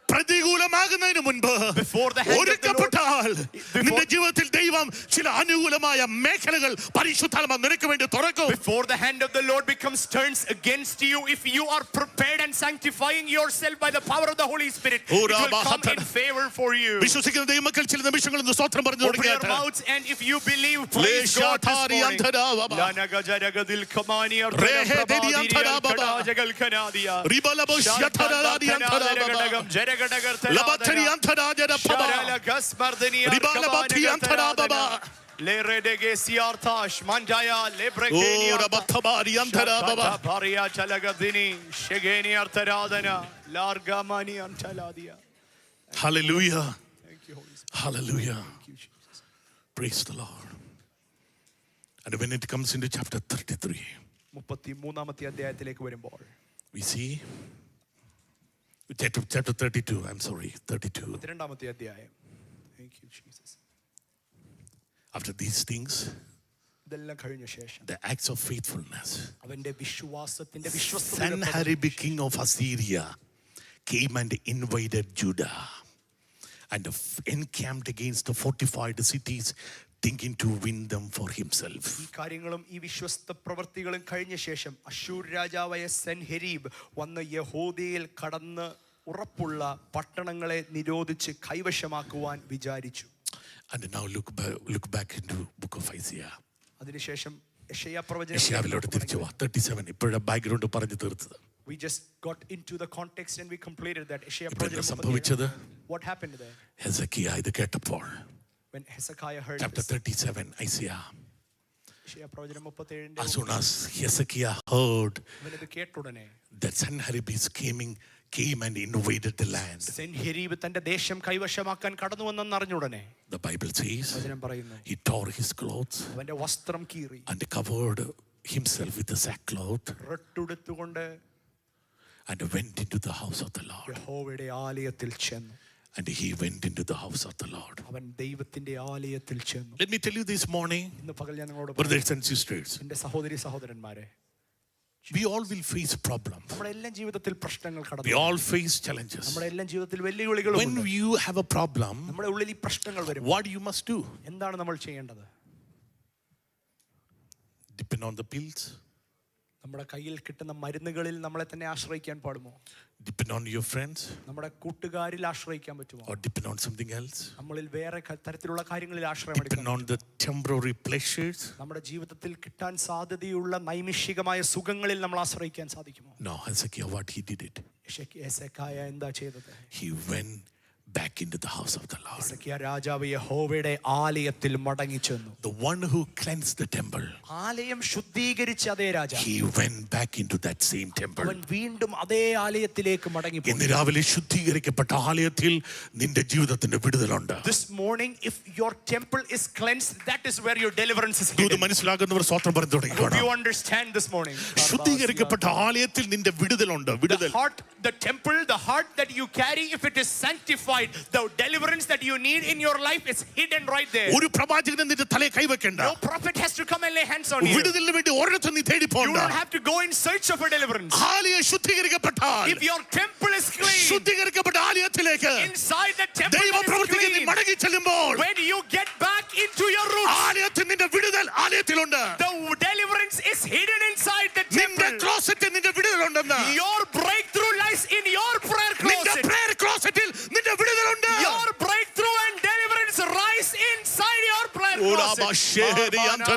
പ്രതികൂലമാകുന്നതിന് മുൻപ് Before the hand of the ഒരുക്കപ്പെട്ടാൽ നിന്റെ ജീവിതത്തിൽ ദൈവം ചില അനുകൂലമായ മേഖലകൾ പരിശുദ്ധാത്മാവ് നിനക്ക് വേണ്ടി തുറക്കും. Before the hand of the Lord turns against you, if you are prepared and sanctifying yourself by the power of the Holy Spirit, it will come in favor for you. വിശ്വസിക്കുന്ന ദൈവമക്കൾ ചില നിമിഷങ്ങളിൽ നിന്ന് സ്തോത്രം പറഞ്ഞു Open your തുടങ്ങിയാൽ mouths and if you believe, praise God this morning. Hallelujah. Thank you, Holy Spirit. Hallelujah. Thank you, Jesus. Praise the Lord. And when it comes into chapter 33, 33-ാമത്തെ അധ്യായത്തിലേക്ക് വരുമ്പോൾ we see chapter 32, I'm sorry, 32. 32-ാമത്തെ അധ്യായം. Thank you, Jesus. After these things, ഇതെല്ലാം കഴിഞ്ഞ ശേഷം the acts of faithfulness, അവന്റെ വിശ്വാസത്തിന്റെ വിശ്വസ്തത Sanherib king of Assyria came and invaded Judah and encamped against the fortified cities, thinking to win them for himself. ഈ കാര്യങ്ങളും ഈ വിശ്വസ്ത പ്രവൃത്തികളും കഴിഞ്ഞ ശേഷം അശ്ശൂർ രാജാവായ സെൻഹെരീബ് വന്ന് യഹൂദയിൽ കടന്ന് ഉറപ്പുള്ള പട്ടണങ്ങളെ നിരോധിച്ച് കൈവശമാക്കുവാൻ വിചാരിച്ചു. And now look back into book of Isaiah. അതിനുശേഷം യെശയ്യാവിലോട്ട് തിരിച്ചു വാ. 37 ഇപ്പോഴത്തെ ബാക്ക്ഗ്രൗണ്ട് പറഞ്ഞു തീർത്തത്. We just got into the context and we completed that. ഇപ്പോൾ സംഭവിച്ചത് What happened there? ഹെസക്കിയ ഇത് കേട്ടപ്പോൾ When Hezekiah heard chapter this, 37 Isaiah, യെശയ്യാ പ്രവചനം 37 as soon as Hezekiah heard അവനത് കേട്ടുടനെ that Sanherib came and invaded the land, സെൻഹെരീബ് തന്റെ ദേശം കൈവശമാക്കാൻ കടന്നു വന്നെന്ന് അറിഞ്ഞുടനെ the Bible says വചനം പറയുന്നു he tore his clothes അവന്റെ വസ്ത്രം കീറി and covered himself with the sackcloth റെട്ടുടുത്തുകൊണ്ട് and went into the house of the Lord. യഹോവയുടെ ആലയത്തിൽ ചെന്നു. And he went into the house of the Lord. അവൻ ദൈവത്തിന്റെ ആലയത്തിൽ ചെന്നു. Let me tell you this morning, ഇന്ന് പകൽ ഞാൻ നിങ്ങളോട് brothers and sisters, എന്റെ സഹോദരി സഹോദരന്മാരെ, we all will face problems. നമ്മുടെ എല്ലാം ജീവിതത്തിൽ പ്രശ്നങ്ങൾ We കടന്നു. all face challenges. നമ്മുടെ എല്ലാം ജീവിതത്തിൽ വെല്ലുവിളികളും When you have a problem, നമ്മുടെ ഉള്ളിൽ ഈ പ്രശ്നങ്ങൾ വരും. what you must do? എന്താണ് നമ്മൾ ചെയ്യേണ്ടത്? Depend on the pills? നമ്മുടെ കയ്യിൽ കിട്ടുന്ന മരുന്നുകളിൽ നമ്മളെ തന്നെ ആശ്രയിക്കാൻ പാടുമോ? Depend on your friends? നമ്മുടെ കൂട്ടുകാരിൽ ആശ്രയിക്കാൻ പറ്റുമോ? Or depend on something else? നമ്മളിൽ വേറെ തരത്തിലുള്ള കാര്യങ്ങളിൽ ആശ്രയം Depend എടുക്കാം. on the temporary pleasures? നമ്മുടെ ജീവിതത്തിൽ കിട്ടാൻ സാധ്യതയുള്ള നൈമിഷികമായ സുഖങ്ങളിൽ നമ്മൾ ആശ്രയിക്കാൻ സാധിക്കുമോ? No, Hezekiah, what he did it? ഹെസെക്കിയ എന്താ ചെയ്തത്? He went back into the house of the Lord. ഹെസെക്കിയ രാജാവ് യഹോവയുടെ ആലയത്തിൽ മടങ്ങി ചെന്നു. The one who cleansed the temple, ആലയം ശുദ്ധീകരിച്ച അതേ രാജാവ് he went back into that same temple. അവൻ വീണ്ടും അതേ ആലയത്തിലേക്ക് മടങ്ങി പോയി. ഇന്ന് രാവിലെ ശുദ്ധീകരിക്കപ്പെട്ട ആലയത്തിൽ നിന്റെ ജീവിതത്തിന്റെ വിടുതലുണ്ട്. This morning, if your temple is cleansed, that is where your deliverance is ഇത് hidden. മനസ്സിലാക്കുന്നവർ സ്വതന്ത്രം പറഞ്ഞു I hope തുടങ്ങിക്കോണം. you understand this morning. ശുദ്ധീകരിക്കപ്പെട്ട ആലയത്തിൽ നിന്റെ വിടുതലുണ്ട്. The വിടുതൽ. heart, the temple, the heart that you carry, if it is sanctified, the deliverance that you need in your life is hidden right there. ഒരു പ്രവാചകനെ നിന്റെ തലയിൽ കൈവെക്കണ്ട. No prophet has to come and lay hands on you. വിടുതലിന് വേണ്ടി ഒരിടത്തും നീ തേടി You പോകണ്ട. don't have to go in search of a deliverance. ആലയം ശുദ്ധീകരിക്കപ്പെട്ടാൽ If your temple is clean, ശുദ്ധീകരിക്കപ്പെട്ട ആലയത്തിലേക്ക് inside the temple ദൈവ that is പ്രവൃത്തിക്ക് നീ clean, മടങ്ങി ചെല്ലുമ്പോൾ when you get back into your roots, ആലയത്തിൽ നിന്റെ വിടുതൽ ആലയത്തിലുണ്ട്. the deliverance is hidden inside the നിന്റെ temple. ക്ലോസറ്റിൽ നിന്റെ വിടുതലുണ്ടെന്ന്. Your breakthrough lies in your prayer നിന്റെ closet. prayer closetൽ നിന്റെ വിടുതലുണ്ട്. Your breakthrough and deliverance rise inside your prayer closet.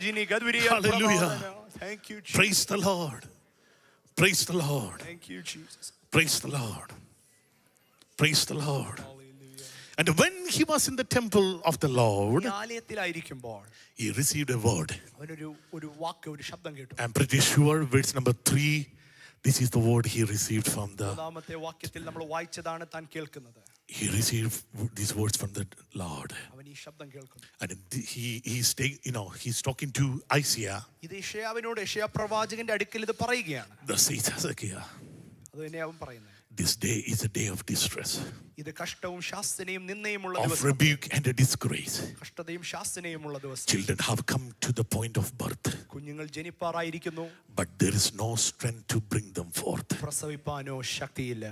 Hallelujah. Thank you, Jesus. Praise the Lord. Praise the Lord. Thank you, Jesus. Praise the Lord. Praise the Lord. Hallelujah. And when he was in the temple of the Lord, ഈ ആലയത്തിലായിരിക്കുമ്പോൾ he received a word. അവനൊരു വാക്ക്, ഒരു ശബ്ദം കേട്ടു. I'm pretty sure verse number 3, this is the word he received from the, മൂന്നാമത്തെ വാക്യത്തിൽ നമ്മൾ വായിച്ചതാണ് താൻ കേൾക്കുന്നത്. he received these words from the Lord. അവൻ ഈ ശബ്ദം കേൾക്കുന്നു. And he's talking to Isaiah. ഇത് യെശയ്യാവിനോട്, യെശയ്യാ പ്രവാചകന്റെ അടുക്കൽ ഇത് പറയുകയാണ്. The says Hezekiah, അത് തന്നെ അവൻ പറയുന്നത്. this day is a day of distress, ഇത് കഷ്ടവും ശാസനയും നിന്ദയുമുള്ള of ദിവസം. rebuke and a disgrace. കഷ്ടതയും ശാസനയുമുള്ള ദിവസം. Children have come to the point of birth, കുഞ്ഞുങ്ങൾ ജനിപ്പാറായിരിക്കുന്നു, but there is no strength to bring them forth. പ്രസവിപ്പാനോ ശക്തിയില്ല.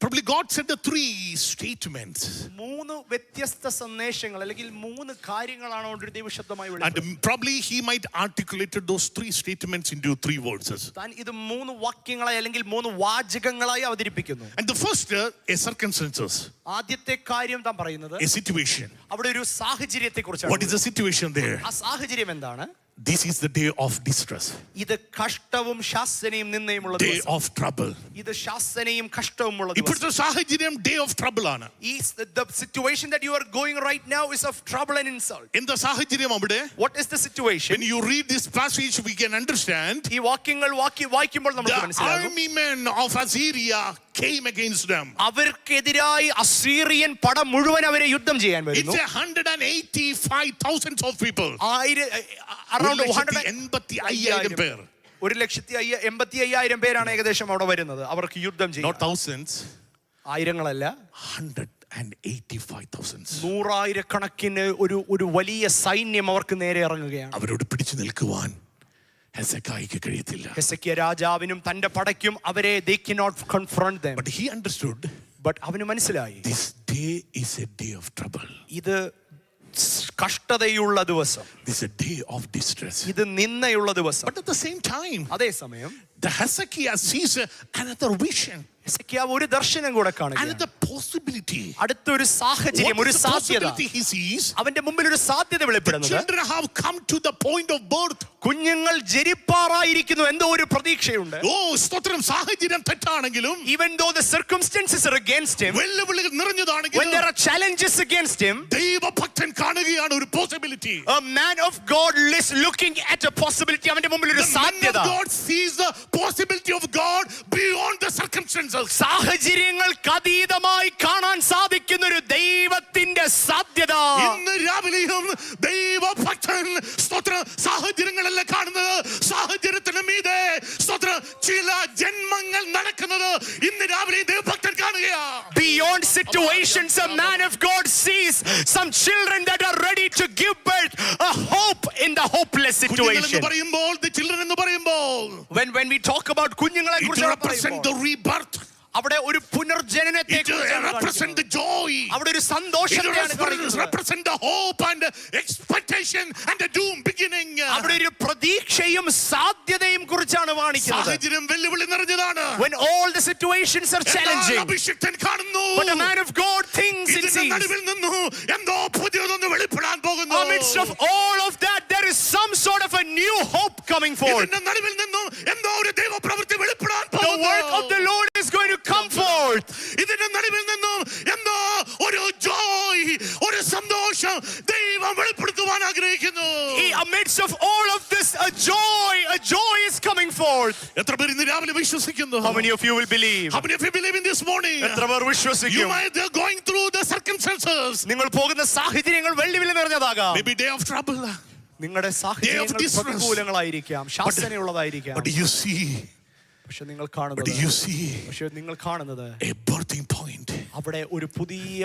Probably God said the 3 statements. മൂന്ന് വ്യത്യസ്ത സന്ദേശങ്ങൾ അല്ലെങ്കിൽ മൂന്ന് കാര്യങ്ങളാണ് ഒരു ദൈവശബ്ദമായി And വിളിച്ചത്. probably he might articulated those 3 statements into 3 verses. താൻ ഇത് മൂന്ന് വാക്യങ്ങളായി അല്ലെങ്കിൽ മൂന്ന് വാചകങ്ങളായി അവതരിപ്പിക്കുന്നു. And the first, a circumstances, ആദ്യത്തെ കാര്യം താൻ പറയുന്നത് a situation. അവിടെ ഒരു സാഹചര്യത്തെ കുറിച്ചാണ്. What is the situation there? ആ സാഹചര്യം എന്താണ്? This is the day of distress, ഇത് കഷ്ടവും ശാസനയും നിന്ദയുമുള്ള day ദിവസം. of trouble. ഇത് ശാസനയും കഷ്ടവുമുള്ള ദിവസം. ഇപ്പോഴത്തെ സാഹചര്യം day of trouble ആണ്. The situation that you are going right now is of trouble and insult. എന്താ സാഹചര്യം അവിടെ? What is the situation? When you read this passage, we can understand. ഈ വാക്യങ്ങൾ വായിക്കുമ്പോൾ നമുക്ക് The മനസ്സിലാകും. army men of Assyria came against them. അവർക്കെതിരായി Assyrian പട മുഴുവൻ അവരെ യുദ്ധം ചെയ്യാൻ വരുന്നു. It's 185,000 of people. Around 185,000 പേർ. 185,000 പേരാണ് ഏകദേശം അവിടെ വരുന്നത്. അവർക്ക് യുദ്ധം Not ചെയ്യാൻ. thousands. ആയിരങ്ങളല്ല, 185,000. നൂറായിരക്കണക്കിന് ഒരു വലിയ സൈന്യം അവർക്ക് നേരെ ഇറങ്ങുകയാണ്. അവരോട് പിടിച്ചു നിൽക്കുവാൻ ഹെസെക്കിയായ്ക്ക് കഴിയത്തില്ല. ഹെസെക്കിയ രാജാവിനും തന്റെ പടയ്ക്കും അവരെ they cannot confront them. But he understood. But അവന് മനസ്സിലായി, This day is a day of trouble. ഇത് കഷ്ടതയുള്ള ദിവസം, This is a day of distress. ഇത് നിന്ദയുള്ള ദിവസം. But at the same time, അതേസമയം the Hezekiah sees another vision, ഹെസെക്കിയാവ് ഒരു ദർശനം കൂടെ കാണുകയാണ്. another possibility. അടുത്തൊരു സാഹചര്യം, What ഒരു is the സാധ്യത. possibility he sees? അവന്റെ മുമ്പിൽ ഒരു സാധ്യത വെളിപ്പെടുന്നത്. Children have come to the point of birth. കുഞ്ഞുങ്ങൾ ജനിപ്പാറായിരിക്കുന്നു, എന്തോ ഒരു പ്രതീക്ഷയുണ്ട്. സ്തോത്രം. സാഹചര്യം തെറ്റാണെങ്കിലും, Even though the circumstances are against him, വെല്ലുവിളികൾ when നിറഞ്ഞതാണെങ്കിലും, there are challenges against him, ദൈവഭക്തൻ കാണുകയാണ് ഒരു possibility. a man of God is looking at a possibility. അവന്റെ മുമ്പിൽ ഒരു The man സാധ്യത. of God sees the possibility of God beyond the circumstances. സാഹചര്യങ്ങൾക്ക് അതീതമായി കാണാൻ സാധിക്കുന്ന ഒരു ദൈവത്തിന്റെ സാധ്യത. ഇന്ന് രാവിലെയും ദൈവഭക്തൻ സ്തോത്ര സാഹചര്യങ്ങളല്ല കാണുന്നത്, സാഹചര്യത്തിന് മീതെ സ്തോത്ര ചില ജന്മങ്ങൾ നടക്കുന്നത് ഇന്ന് രാവിലെ ദൈവഭക്തൻ കാണുകയാ. Beyond situations, a man of God sees some children that are ready to give birth, a hope in the hopeless situation. കുഞ്ഞുങ്ങൾ എന്ന് പറയുമ്പോൾ, the children എന്ന് പറയുമ്പോൾ, When we talk about കുഞ്ഞുങ്ങളെ it കുറിച്ച് represents the rebirth. അവിടെ ഒരു പുനർജനനത്തെ It represents the joy. അവിടെ ഒരു It സന്തോഷത്തെയാണ് കാണിക്കുന്നത്. represents the hope and expectation and the doom beginning. അവിടെ ഒരു പ്രതീക്ഷയും സാധ്യതയും കുറിച്ചാണ് കാണിക്കുന്നത്. സാഹചര്യം വെല്ലുവിളി നിറഞ്ഞതാണ്. When all the situations are challenging, അഭിഷിക്തൻ കാണുന്നു, but a man of God thinks and ഇതിന്റെ sees. നടുവിൽ നിന്നു എന്തോ പുതിയതൊന്ന് വെളിപ്പെടാൻ പോകുന്നു. Amidst of all of that, there is some sort of a new hope coming forth. ഇതിന്റെ നടുവിൽ നിന്നും എന്തോ ഒരു ദൈവപ്രവൃത്തി വെളിപ്പെടാൻ The പോകുന്നു. work of the Lord is going to come forth. ഇതിന്റെ നടുവിൽ നിന്നും എന്തോ ഒരു ജോയ്, ഒരു സന്തോഷം ദൈവം വെളിപ്പെടുത്തുവാൻ ആഗ്രഹിക്കുന്നു. Amidst of all of this, a joy is coming forth. എത്ര പേർ ഇന്ന് രാവിലെ വിശ്വസിക്കുന്നു? How many of you will believe? How many of you believe in this morning? എത്ര പേർ You വിശ്വസിക്കും? might be going through the circumstances. നിങ്ങൾ പോകുന്ന സാഹചര്യങ്ങൾ വെല്ലുവിളി നിറഞ്ഞതാകാം. Maybe day of trouble. നിങ്ങളുടെ സാഹചര്യങ്ങൾ distress. പ്രതികൂലങ്ങളായിരിക്കാം, ശാസനയുള്ളതായിരിക്കാം. But you see, പക്ഷെ നിങ്ങൾ but കാണുന്നത്, you see പക്ഷെ നിങ്ങൾ കാണുന്നത് a birthing point. അവിടെ ഒരു പുതിയ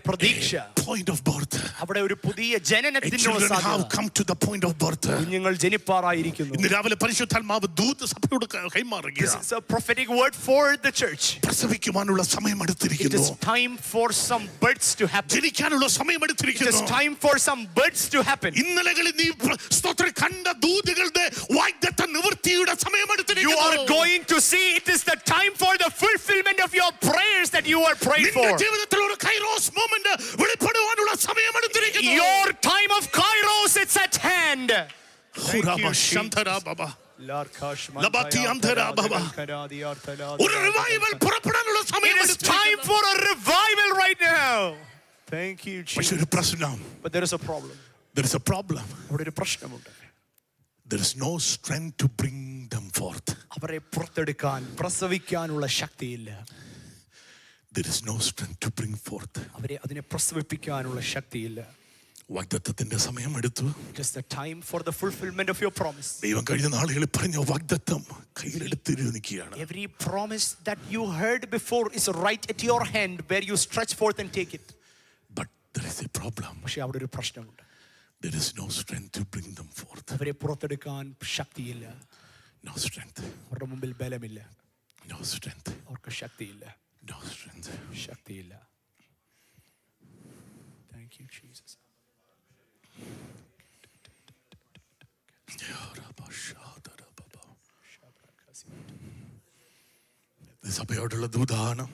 പ്രതീക്ഷ, Point of birth. അവിടെ ഒരു പുതിയ A ജനനത്തിനുള്ള children have സാധ്യത. come to the point of birth. കുഞ്ഞുങ്ങൾ ജനിപ്പാറായിരിക്കുന്നു. ഇന്ന് രാവിലെ പരിശുദ്ധാത്മാവ് ദൂത സഭയോട് This കൈമാറുകയാണ്. is a prophetic word for the church. പ്രസവിക്കുവാനുള്ള സമയം It എടുത്തിരിക്കുന്നു. is time for some births to happen. ജനിക്കാനുള്ള സമയം It is എടുത്തിരിക്കുന്നു. time for some births to happen. ഇന്നലകളിൽ നീ സ്തോത്രം കണ്ട ദൂതകളുടെ വാഗ്ദത്ത നിവൃത്തിയുടെ സമയം You എടുത്തിരിക്കുന്നു. are going to see, it is the time for the fulfillment of your prayers that you are praying നിന്റെ for. ജീവിതത്തിൽ ഒരു കൈറോസ് മൊമെന്റ് വെളിപ്പെടുവാനുള്ള സമയം എടുത്തിരിക്കുന്നു. Your time of Kairos, it's at hand. ഹുറാബ ശന്തരാ Baba. ഒരു റിവൈവൽ പുറപ്പെടാനുള്ള സമയം It is time for a revival right now. Thank you, പക്ഷേ Jesus. ഒരു പ്രശ്നം. But there is a problem. There is a problem. അവിടെ ഒരു പ്രശ്നമുണ്ട്. There is no strength to bring them forth. അവരെ പുറത്തെടുക്കാൻ പ്രസവിക്കാനുള്ള ശക്തിയില്ല. There is no strength to bring forth. അവരെ അതിനെ പ്രസവിപ്പിക്കാനുള്ള ശക്തിയില്ല. വാഗ്ദത്തത്തിന്റെ സമയം എടുത്തു. It is the time for the fulfillment of your promise. ദൈവം കഴിഞ്ഞ നാളുകളിൽ പറഞ്ഞ വാഗ്ദത്തം കയ്യിലെടുത്തിരിക്കുകയാണ്. Every promise that you heard before is right at your hand where you stretch forth and take it. But there is a problem. പക്ഷേ അവിടെ ഒരു പ്രശ്നമുണ്ട്. There is no strength to bring them forth. അവരെ പുറത്തെടുക്കാൻ ശക്തിയില്ല. No strength. അവരുടെ മുമ്പിൽ ബലമില്ല. No strength. അവർക്ക് ശക്തിയില്ല. No strength. ശക്തിയില്ല. Thank you, Jesus. സഭയോടുള്ള ദൂതാണ്.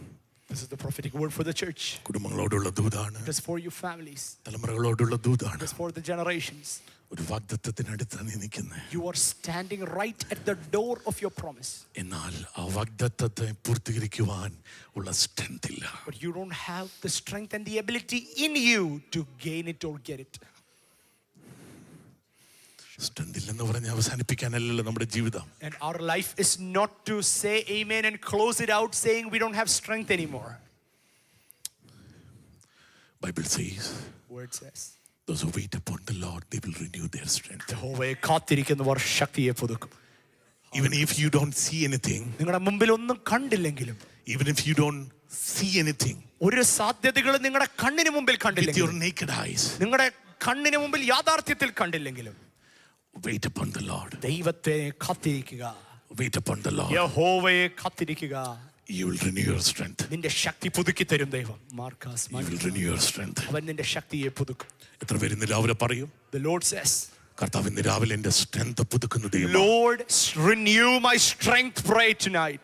This is the prophetic word for the church. കുടുംബങ്ങളോടുള്ള ദൂതാണ്. It is for your families. തലമുറകളോടുള്ള ദൂതാണ്. It is for the generations. ഒരു വാഗ്ദത്തത്തിനടുത്താണ് നീ നിൽക്കുന്നത്. You are standing right at the door of your promise. എന്നാൽ ആ വാഗ്ദത്തത്തെ പൂർത്തീകരിക്കുവാൻ ഉള്ള strength ഇല്ല. But you don't have the strength and the ability in you to gain it or get it. Strength ഇല്ലെന്ന് പറഞ്ഞ് അവസാനിപ്പിക്കാനല്ലല്ലോ നമ്മുടെ ജീവിതം. And our life is not to say amen and close it out saying we don't have strength anymore. Bible says, Word says, those who wait upon the Lord, they will renew their strength. യഹോവയെ കാത്തിരിക്കുന്നവർ ശക്തിയെ പുതുക്കും. Even if you don't see anything, നിങ്ങളുടെ മുമ്പിൽ ഒന്നും കണ്ടില്ലെങ്കിലും, even if you don't see anything ഒരു സാധ്യതകളും നിങ്ങളുടെ കണ്ണിന് മുമ്പിൽ with your കണ്ടില്ലെങ്കിലും, naked eyes, നിങ്ങളുടെ കണ്ണിന് മുമ്പിൽ യാഥാർത്ഥ്യത്തിൽ കണ്ടില്ലെങ്കിലും, wait upon the Lord. ദൈവത്തെ കാത്തിരിക്കുക. Wait upon the Lord. യഹോവയെ കാത്തിരിക്കുക. You will renew your strength. നിന്റെ ശക്തി പുതുക്കി തരും ദൈവം. You will renew your strength. അവൻ നിന്റെ ശക്തിയെ പുതുക്കും. എത്ര പേര് ഇന്ന് രാവിലെ പറയും, The Lord says, കർത്താവ് ഇന്ന് രാവിലെ എൻ്റെ സ്ട്രെങ്ത് പുതുക്കുന്ന ദൈവം. Lord, renew my strength. Pray tonight.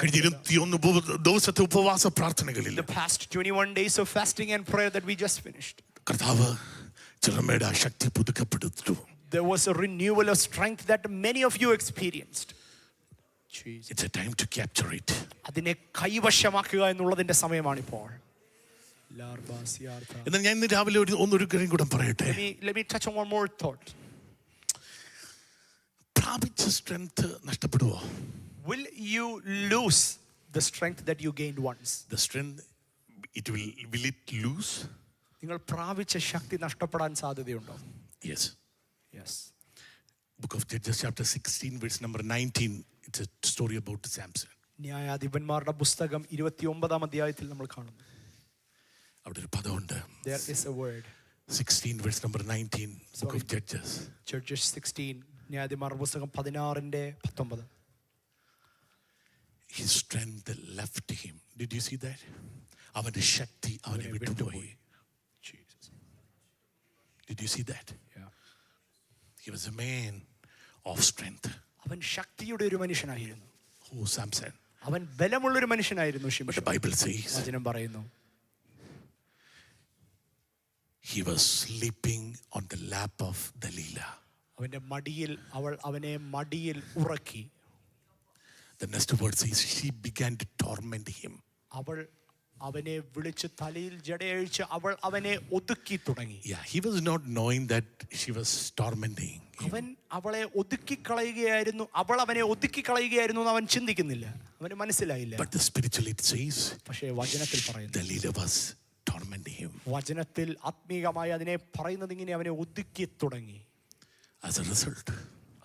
കഴിഞ്ഞ 21 ദിവസത്തെ ഉപവാസ പ്രാർത്ഥനകളിൽ The past 21 days of fasting and prayer that we just finished, കർത്താവ് ചിലമേടെ ആ ശക്തി പുതുക്കപ്പെടുത്തു. there was a renewal of strength that many of you experienced. Jesus. It's a time to capture it. അതിനെ കൈവശമാക്കുക എന്നുള്ളതിന്റെ സമയമാണിപ്പോൾ. എന്നാൽ ഞാൻ ഇന്ന് രാവിലെ ഒരു കാര്യം കൂടെ പറയട്ടെ. Let me touch on one more thought. പ്രാപിച്ച strength നഷ്ടപ്പെടുവോ? Will you lose the strength that you gained once? The strength, will it lose? നിങ്ങൾ പ്രാപിച്ച ശക്തി നഷ്ടപ്പെടാൻ സാധ്യതയുണ്ടോ? Yes. Yes. Book of Judges chapter 16 verse number 19. It's a story about Samson. ന്യായാധിപന്മാരുടെ പുസ്തകം 29-ാം അധ്യായത്തിൽ നമ്മൾ കാണുന്നു. അവിടെ ഒരു പദമുണ്ട്. There is a word. 16 verse number 19. Book of Judges. Judges 16 ന്യായാധിപന്മാരുടെ പുസ്തകം 16:19. His strength left him. Did you see that? അവന്റെ ശക്തി അവനെ വിട്ടുപോയി. Jesus. Did you see that? Yeah. He was a man of strength. അവൻ ശക്തിയുടെ ഒരു മനുഷ്യനായിരുന്നു. Who Samson? അവൻ ബലമുള്ള ഒരു മനുഷ്യനായിരുന്നു. But the Bible says വചനം പറയുന്നു, he was sleeping on the lap of Delilah. അവന്റെ മടിയിൽ അവനെ മടിയിൽ ഉറക്കി. The next word says she began to torment him. അവൾ അവനെ വിളിച്ച് തലയിൽ ജടയഴിച്ച് അവൾ അവനെ ഒതുക്കി തുടങ്ങി. Yeah, he was not knowing that she was tormenting him. അവൻ അവളെ ഒതുക്കി കളയുകയായിരുന്നു, അവൾ അവനെ ഒതുക്കി കളയുകയായിരുന്നു എന്ന് അവൻ ചിന്തിക്കുന്നില്ല, അവന് മനസ്സിലായില്ല. But the spiritual it says, പക്ഷേ വചനത്തിൽ പറയുന്നു, Delilah was tormenting him. വചനത്തിൽ ആത്മീകമായി അതിനെ പറയുന്നത് ഇങ്ങനെ, അവനെ ഒതുക്കി തുടങ്ങി. As a result,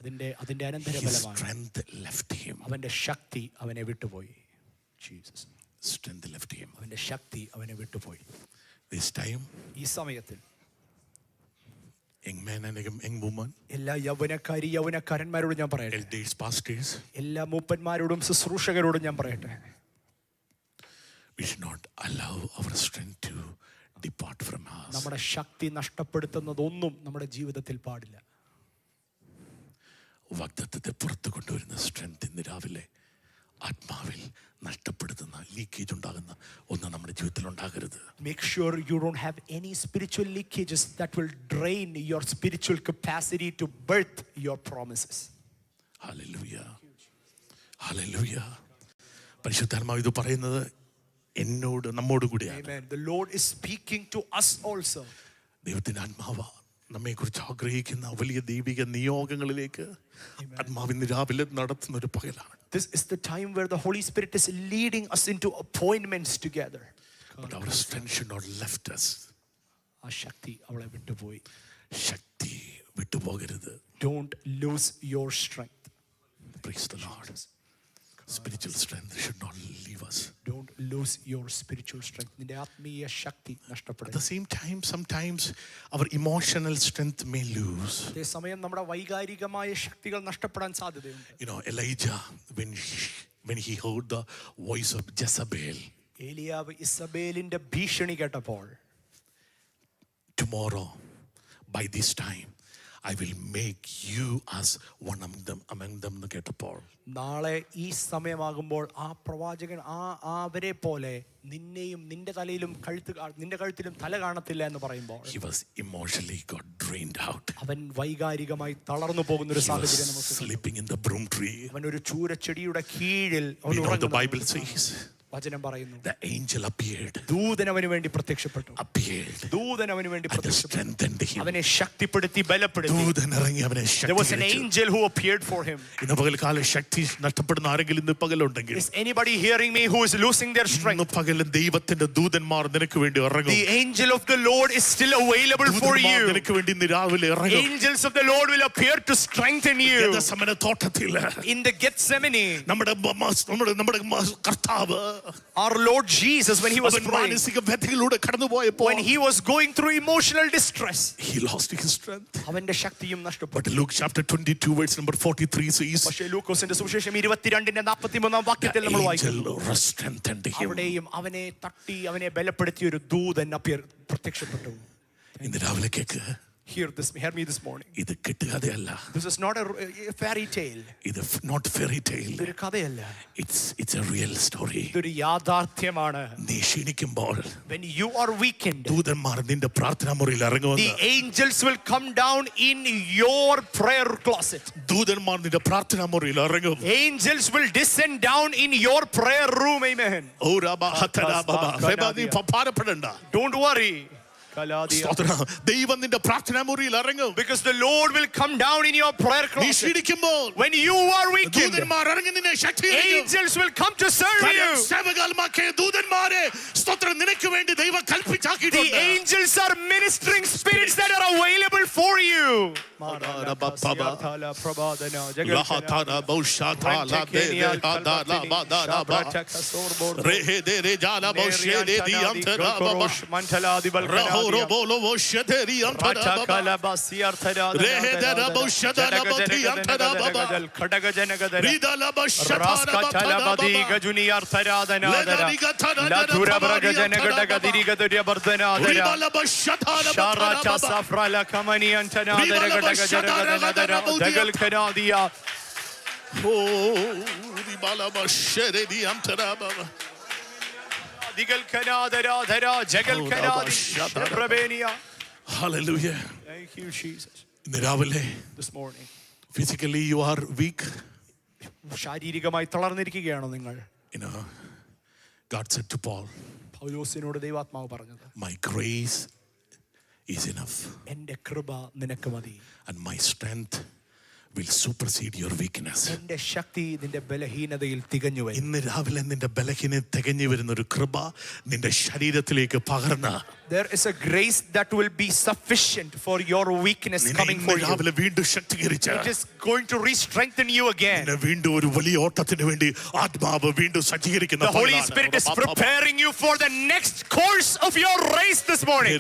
അതിന്റെ his അനന്തരഫലമായി strength left him. അവന്റെ ശക്തി അവനെ വിട്ടുപോയി. ജീസസ്. Strength left him. അവന്റെ ശക്തി അവനെ വിട്ടുപോയി. This time, ഈ സമയത്തിൽ young man and young woman, എല്ലാ യൗവനക്കാരന്മാരോടും ഞാൻ പറയട്ടെ, elders, pastors, എല്ലാ മൂപ്പന്മാരോടും ശുശ്രൂഷകരോടും ഞാൻ പറയട്ടെ, we should not allow our strength to depart from us. നമ്മുടെ ശക്തി നഷ്ടപ്പെടുത്തുന്നതൊന്നും നമ്മുടെ ജീവിതത്തിൽ പാടില്ല. വാഗ്ദത്തത്തെ പുറത്തു കൊണ്ടുവരുന്ന സ്ട്രെങ്ത് ഇന്ന് രാവിലെ ആത്മാവിൽ നഷ്ടപ്പെടുത്തുന്ന ലീക്കേജ് ഉണ്ടാകുന്ന ഒന്ന് നമ്മുടെ ജീവിതത്തിൽ ഉണ്ടാകരുത്. Make sure you don't have any spiritual leakages that will drain your spiritual capacity to birth your promises. Hallelujah, hallelujah. പരിശുദ്ധാത്മാവ് ഇത് പറയുന്നത് എന്നോട്, നമ്മോട് കൂടിയാണ്. Amen. The Lord is speaking to us also. ദൈവത്തിന്റെ ആത്മാവ് നമ്മെക്കുറിച്ച് ആഗ്രഹിക്കുന്ന വലിയ ദൈവിക നിയോഗങ്ങളിലേക്ക് ആത്മാവിന് രാവിലെ നടത്തുന്ന ഒരു പകലാണ്. This is the time where the Holy Spirit is leading us into appointments together. But our strength should not left us. ആ ശക്തി അവളെ വിട്ടുപോയി. ശക്തി വിട്ടുപോകരുത്. Don't lose your strength. Praise the Lord. Spiritual strength should not leave us. Don't lose your spiritual strength. നിന്റെ ആത്മീയ ശക്തി At നഷ്ടപ്പെടരുത്. the same time, sometimes our emotional strength may lose. അതേ സമയം നമ്മുടെ വൈകാരികമായ ശക്തികൾ നഷ്ടപ്പെടാൻ സാധ്യതയുണ്ട്. You know, Elijah, when he heard the voice of Jezebel, ഏലിയാവ് ഇസബേലിന്റെ ഭീഷണി കേട്ടപ്പോൾ, tomorrow by this time I will make you as one of them among them എന്ന് കേട്ടപ്പോൾ, നാളെ ഈ സമയമാകുമ്പോൾ ആ പ്രവാചകൻ അവരെ പോലെ നിന്നെയും നിന്റെ തലയിലും നിന്റെ കഴുത്തിലും തല കാണത്തില്ല എന്ന് പറയുമ്പോൾ, he was emotionally got drained out. അവൻ വൈകാരികമായി തളർന്നു പോകുന്ന ഒരു He was സാഹചര്യം നമുക്ക് കാണാം. sleeping in the broom tree. അവൻ ഒരു ചൂരച്ചെടിയുടെ കീഴിൽ അവൻ We know the ഉറങ്ങുന്നത് Bible നമുക്ക് കാണാം. says വചനം പറയുന്നു, the angel appeared ദൂതൻ അവന് വേണ്ടി പ്രത്യക്ഷപ്പെട്ടു. ദൂതൻ അവന് വേണ്ടി and പ്രത്യക്ഷപ്പെട്ടു, strengthened him. അവനെ ശക്തിപ്പെടുത്തി ബലപ്പെടുത്തി. ദൂതൻ ഇറങ്ങി അവനെ There was an ശക്തീകരിച്ചു. angel who appeared for him. ഇന്ന് പകൽക്കാലം ശക്തി നഷ്ടപ്പെടുന്ന ആരെങ്കിലും ഇന്ന് പകലുണ്ടെങ്കിൽ, Is anybody hearing me who is losing their ഇന്ന് strength? പകലും ദൈവത്തിന്റെ ദൂതന്മാർ നിനക്ക് വേണ്ടി ഇറങ്ങും. The angel of the Lord is still available for ദൂതന്മാർ you. നിനക്ക് വേണ്ടി ഇന്ന് രാവിലെ ഇറങ്ങും. Angels of the Lord will appear to strengthen you. ഗെത്സമനെ തോട്ടത്തിൽ In the Gethsemane, നമ്മുടെ കർത്താവ് our Lord Jesus, when he was അവൻ praying, മാനസിക വ്യഥയിലൂടെ കടന്നുപോയപ്പോൾ, when he was going through emotional distress, he lost his strength. അവന്റെ ശക്തിയും നഷ്ടപ്പെട്ടു. But Luke chapter 22 verse number 43 says, പക്ഷേ ലൂക്കോസിന്റെ സുവിശേഷം 22ന്റെ 43 വാക്യത്തിൽ നമ്മൾ the വായിക്കുന്നു, angel strengthened him. അവിടെയും അവനെ തട്ടി അവനെ ബലപ്പെടുത്തിയ ഒരു ദൂതൻ പ്രത്യക്ഷപ്പെട്ടു. ഇന്ന് രാവിലെ cake, Hear me this morning. ഇത് കെട്ടുകഥയല്ല. This is not a fairy tale. ഇത് not fairy tale. ഇതൊരു കഥയല്ല. It's a real story. ഇതൊരു യാഥാർത്ഥ്യമാണ്. നീ ക്ഷീണിക്കുമ്പോൾ When you are weakened, ദൂതന്മാർ നിന്റെ പ്രാർത്ഥനാ മുറിയിൽ the ഇറങ്ങുമെന്ന്. angels will come down in your prayer closet. ദൂതന്മാർ നിന്റെ പ്രാർത്ഥനാ മുറിയിൽ ഇറങ്ങും. Angels will descend down in your prayer room. Amen. ഓ രാബാ ഹതരാ ബാബാ. രബാ നീ ഭാരപ്പെടണ്ട. Don't worry. സ്തോത്രം. ദൈവം നിന്റെ പ്രാർത്ഥനാ മുറിയിൽ ഇറങ്ങും. Because the Lord will come down in your prayer നീ closet. ക്ഷീണിക്കുമ്പോൾ When you are weakened, ദൂതന്മാർ ഇറങ്ങി നിന്നെ ശക്തീകരിക്കും. angels will come to serve you. സേവകന്മാരെ ദൂതന്മാരെ സ്തോത്രം നിനക്ക് വേണ്ടി ദൈവം The കൽപ്പിച്ചാക്കിയിട്ടുണ്ട്. angels are ministering spirits that are available for you. Hallelujah. Thank you, Jesus. ഇന്ന് രാവിലെ This morning, physically you are weak. ശാരീരികമായി തളർന്നിരിക്കുകയാണോ നിങ്ങൾ? You know, God said to Paul, പൗലോസിനോട് ദൈവാത്മാവ് പറഞ്ഞത്, my grace is enough എന്റെ കൃപ നിനക്ക് മതി. and my strength will supersede your weakness. എന്റെ ശക്തി നിന്റെ ബലഹീനതയിൽ തികഞ്ഞു വരും. ഇന്ന് രാവിലെ നിന്റെ ബലഹീനത തികഞ്ഞു വരുന്ന ഒരു കൃപ നിന്റെ ശരീരത്തിലേക്ക് പകർന്ന, There is a grace that will be sufficient for your weakness coming for you. രാവിലെ വീണ്ടും ശക്തീകരിച്ച് It is going to re-strengthen you again. നിന്നെ വീണ്ടും ഒരു വലിയ ഓട്ടത്തിന് വേണ്ടി ആത്മാവ് വീണ്ടും സജ്ജീകരിക്കുന്ന The Holy Spirit is preparing you for the next course of your race this morning.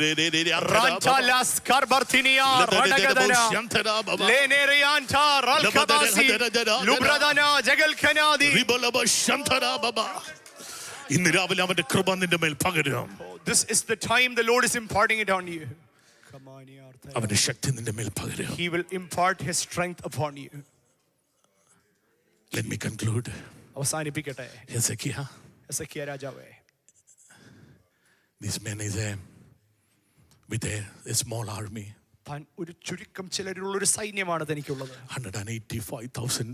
Ranchalas karbartinia radagadana lenerianta ralkabasi lubradana jagalkanadi. ഇന്ന് രാവിലെ അവന്റെ കൃപ നിന്റെ മേൽ പകരും. This is the time the Lord is imparting it on you. അവന്റെ ശക്തി നിന്റെ മേൽ പകരും. He will impart his strength upon you. Let me conclude. അവസാനിപ്പിക്കട്ടെ. Hezekiah, Hezekiah രാജാവേ, this man is with a small army. താൻ ഒരു ചുരുക്കം ചിലരുള്ള ഒരു സൈന്യമാണ് തനിക്കുള്ളത്. 185,000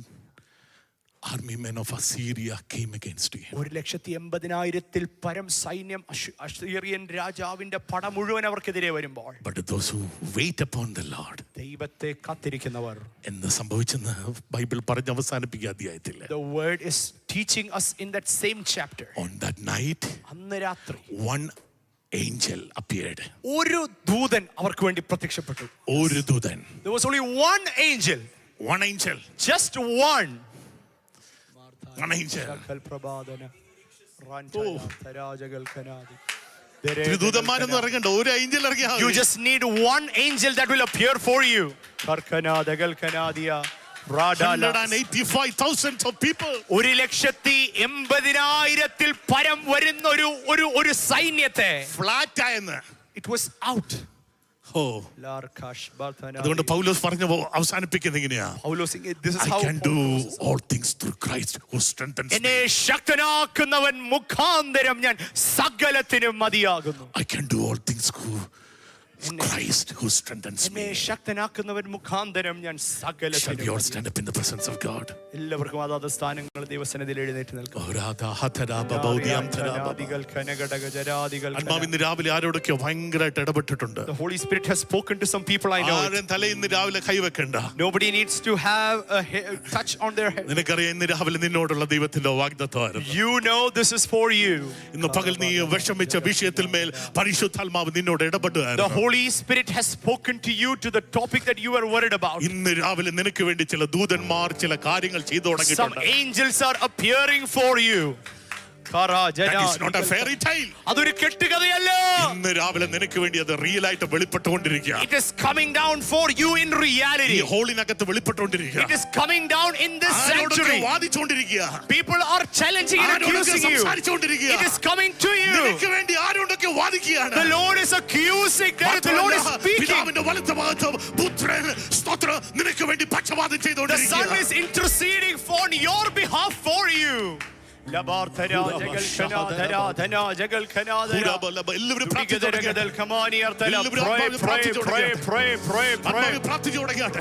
army men of Assyria came against him. 180,000 പരം സൈന്യം അശ്ശൂരിയൻ രാജാവിന്റെ പട മുഴുവൻ അവർക്കെതിരെ വരുമ്പോൾ, But those who wait upon the Lord, ദൈവത്തെ കാത്തിരിക്കുന്നവർ, എന്ന് സംഭവിച്ചെന്ന് ബൈബിൾ പറഞ്ഞ് അവസാനിപ്പിക്കുക അധ്യായത്തിൽ. the word is teaching us in that same chapter. On that night, അന്ന് രാത്രി one angel appeared. ഒരു ദൂതൻ അവർക്ക് വേണ്ടി പ്രത്യക്ഷപ്പെട്ടു. ഒരു ദൂതൻ. There was only one angel. One angel. Just one. One angel. ദൂതന്മാരൊന്നും ഇറങ്ങണ്ട, ഒരു ഏഞ്ചൽ ഇറങ്ങിയാൽ You just need one angel that will appear for you. 185,000 of people. 180,000 പരം വരുന്ന ഒരു സൈന്യത്തെ ഫ്ലാറ്റ് ആയെന്ന്. It was out. അതുകൊണ്ട് പൗലോസ് പറഞ്ഞു അവസാനിപ്പിക്കുന്നത് ഇങ്ങനെയാ. This is I how can do all things through Christ who strengthens me. എന്നെ ശക്തനാക്കുന്നവൻ മുഖാന്തരം ഞാൻ സകലത്തിനും മതിയാകുന്നു. I can do all things through Christ who strengthens എന്നെ me. ശക്തനാക്കുന്നവൻ മുഖാന്തരം ഞാൻ Shall we സകലത്തിനും. all stand up in the presence of God? എല്ലാവർക്കും അതാത് സ്ഥാനങ്ങൾ ദൈവസന്നിധിയിൽ എഴുന്നേറ്റ് നിൽക്കാം. ആത്മാവ് ഇന്ന് രാവിലെ ആരോടൊക്കെയോ ഭയങ്കരമായിട്ട് ഇടപെട്ടിട്ടുണ്ട്. The Holy Spirit has spoken to some people, I know. ആരും തല ഇന്ന് രാവിലെ കൈവെക്കണ്ട. Nobody needs to have a touch on their head. നിനക്കറിയാം ഇന്ന് രാവിലെ നിന്നോടുള്ള ദൈവത്തിന്റെ വാഗ്ദത്തമായിരുന്നു. You know this is for you. ഇന്ന് പകൽ നീ വിഷമിച്ച വിഷയത്തിൽ മേൽ പരിശുദ്ധാത്മാവ് നിന്നോട് The ഇടപെടുകയായിരുന്നു. Holy Spirit has spoken to you to the topic that you were worried about. ഇന്ന് രാവിലെ നിനക്ക് വേണ്ടി ചില ദൂതന്മാർ ചില കാര്യങ്ങൾ ചെയ്തു Some തുടങ്ങിയിട്ടുണ്ട്. angels are appearing for you. That is not a fairy tale. അതൊരു കെട്ടുകഥയല്ല. ഇന്ന് രാവിലെ നിനക്ക് വേണ്ടി അത് റിയൽ ആയിട്ട് വെളിപ്പെട്ടുകൊണ്ടിരിക്കുക. It is coming down for you in ഈ reality. ഹോളിനകത്ത് വെളിപ്പെട്ടുകൊണ്ടിരിക്കുക. It is coming down in this sanctuary. വാദിച്ചുകൊണ്ടിരിക്കുക. People are challenging and accusing you. സംസാരിച്ചുകൊണ്ടിരിക്കുക. It is coming to you. നിനക്ക് വേണ്ടി ആരോടൊക്കെ വാദിക്കുകയാണ്. The Lord is accusing. The Lord is speaking. പിതാവിന്റെ വലത്തുഭാഗത്ത് പുത്രൻ സ്തോത്രം നിനക്ക് വേണ്ടി പക്ഷപാതം The Son ചെയ്തുകൊണ്ടിരിക്കുക. is interceding on your behalf for you. എല്ലാവരും പ്രാർത്ഥിച്ചു തുടങ്ങിയാട്ടെ.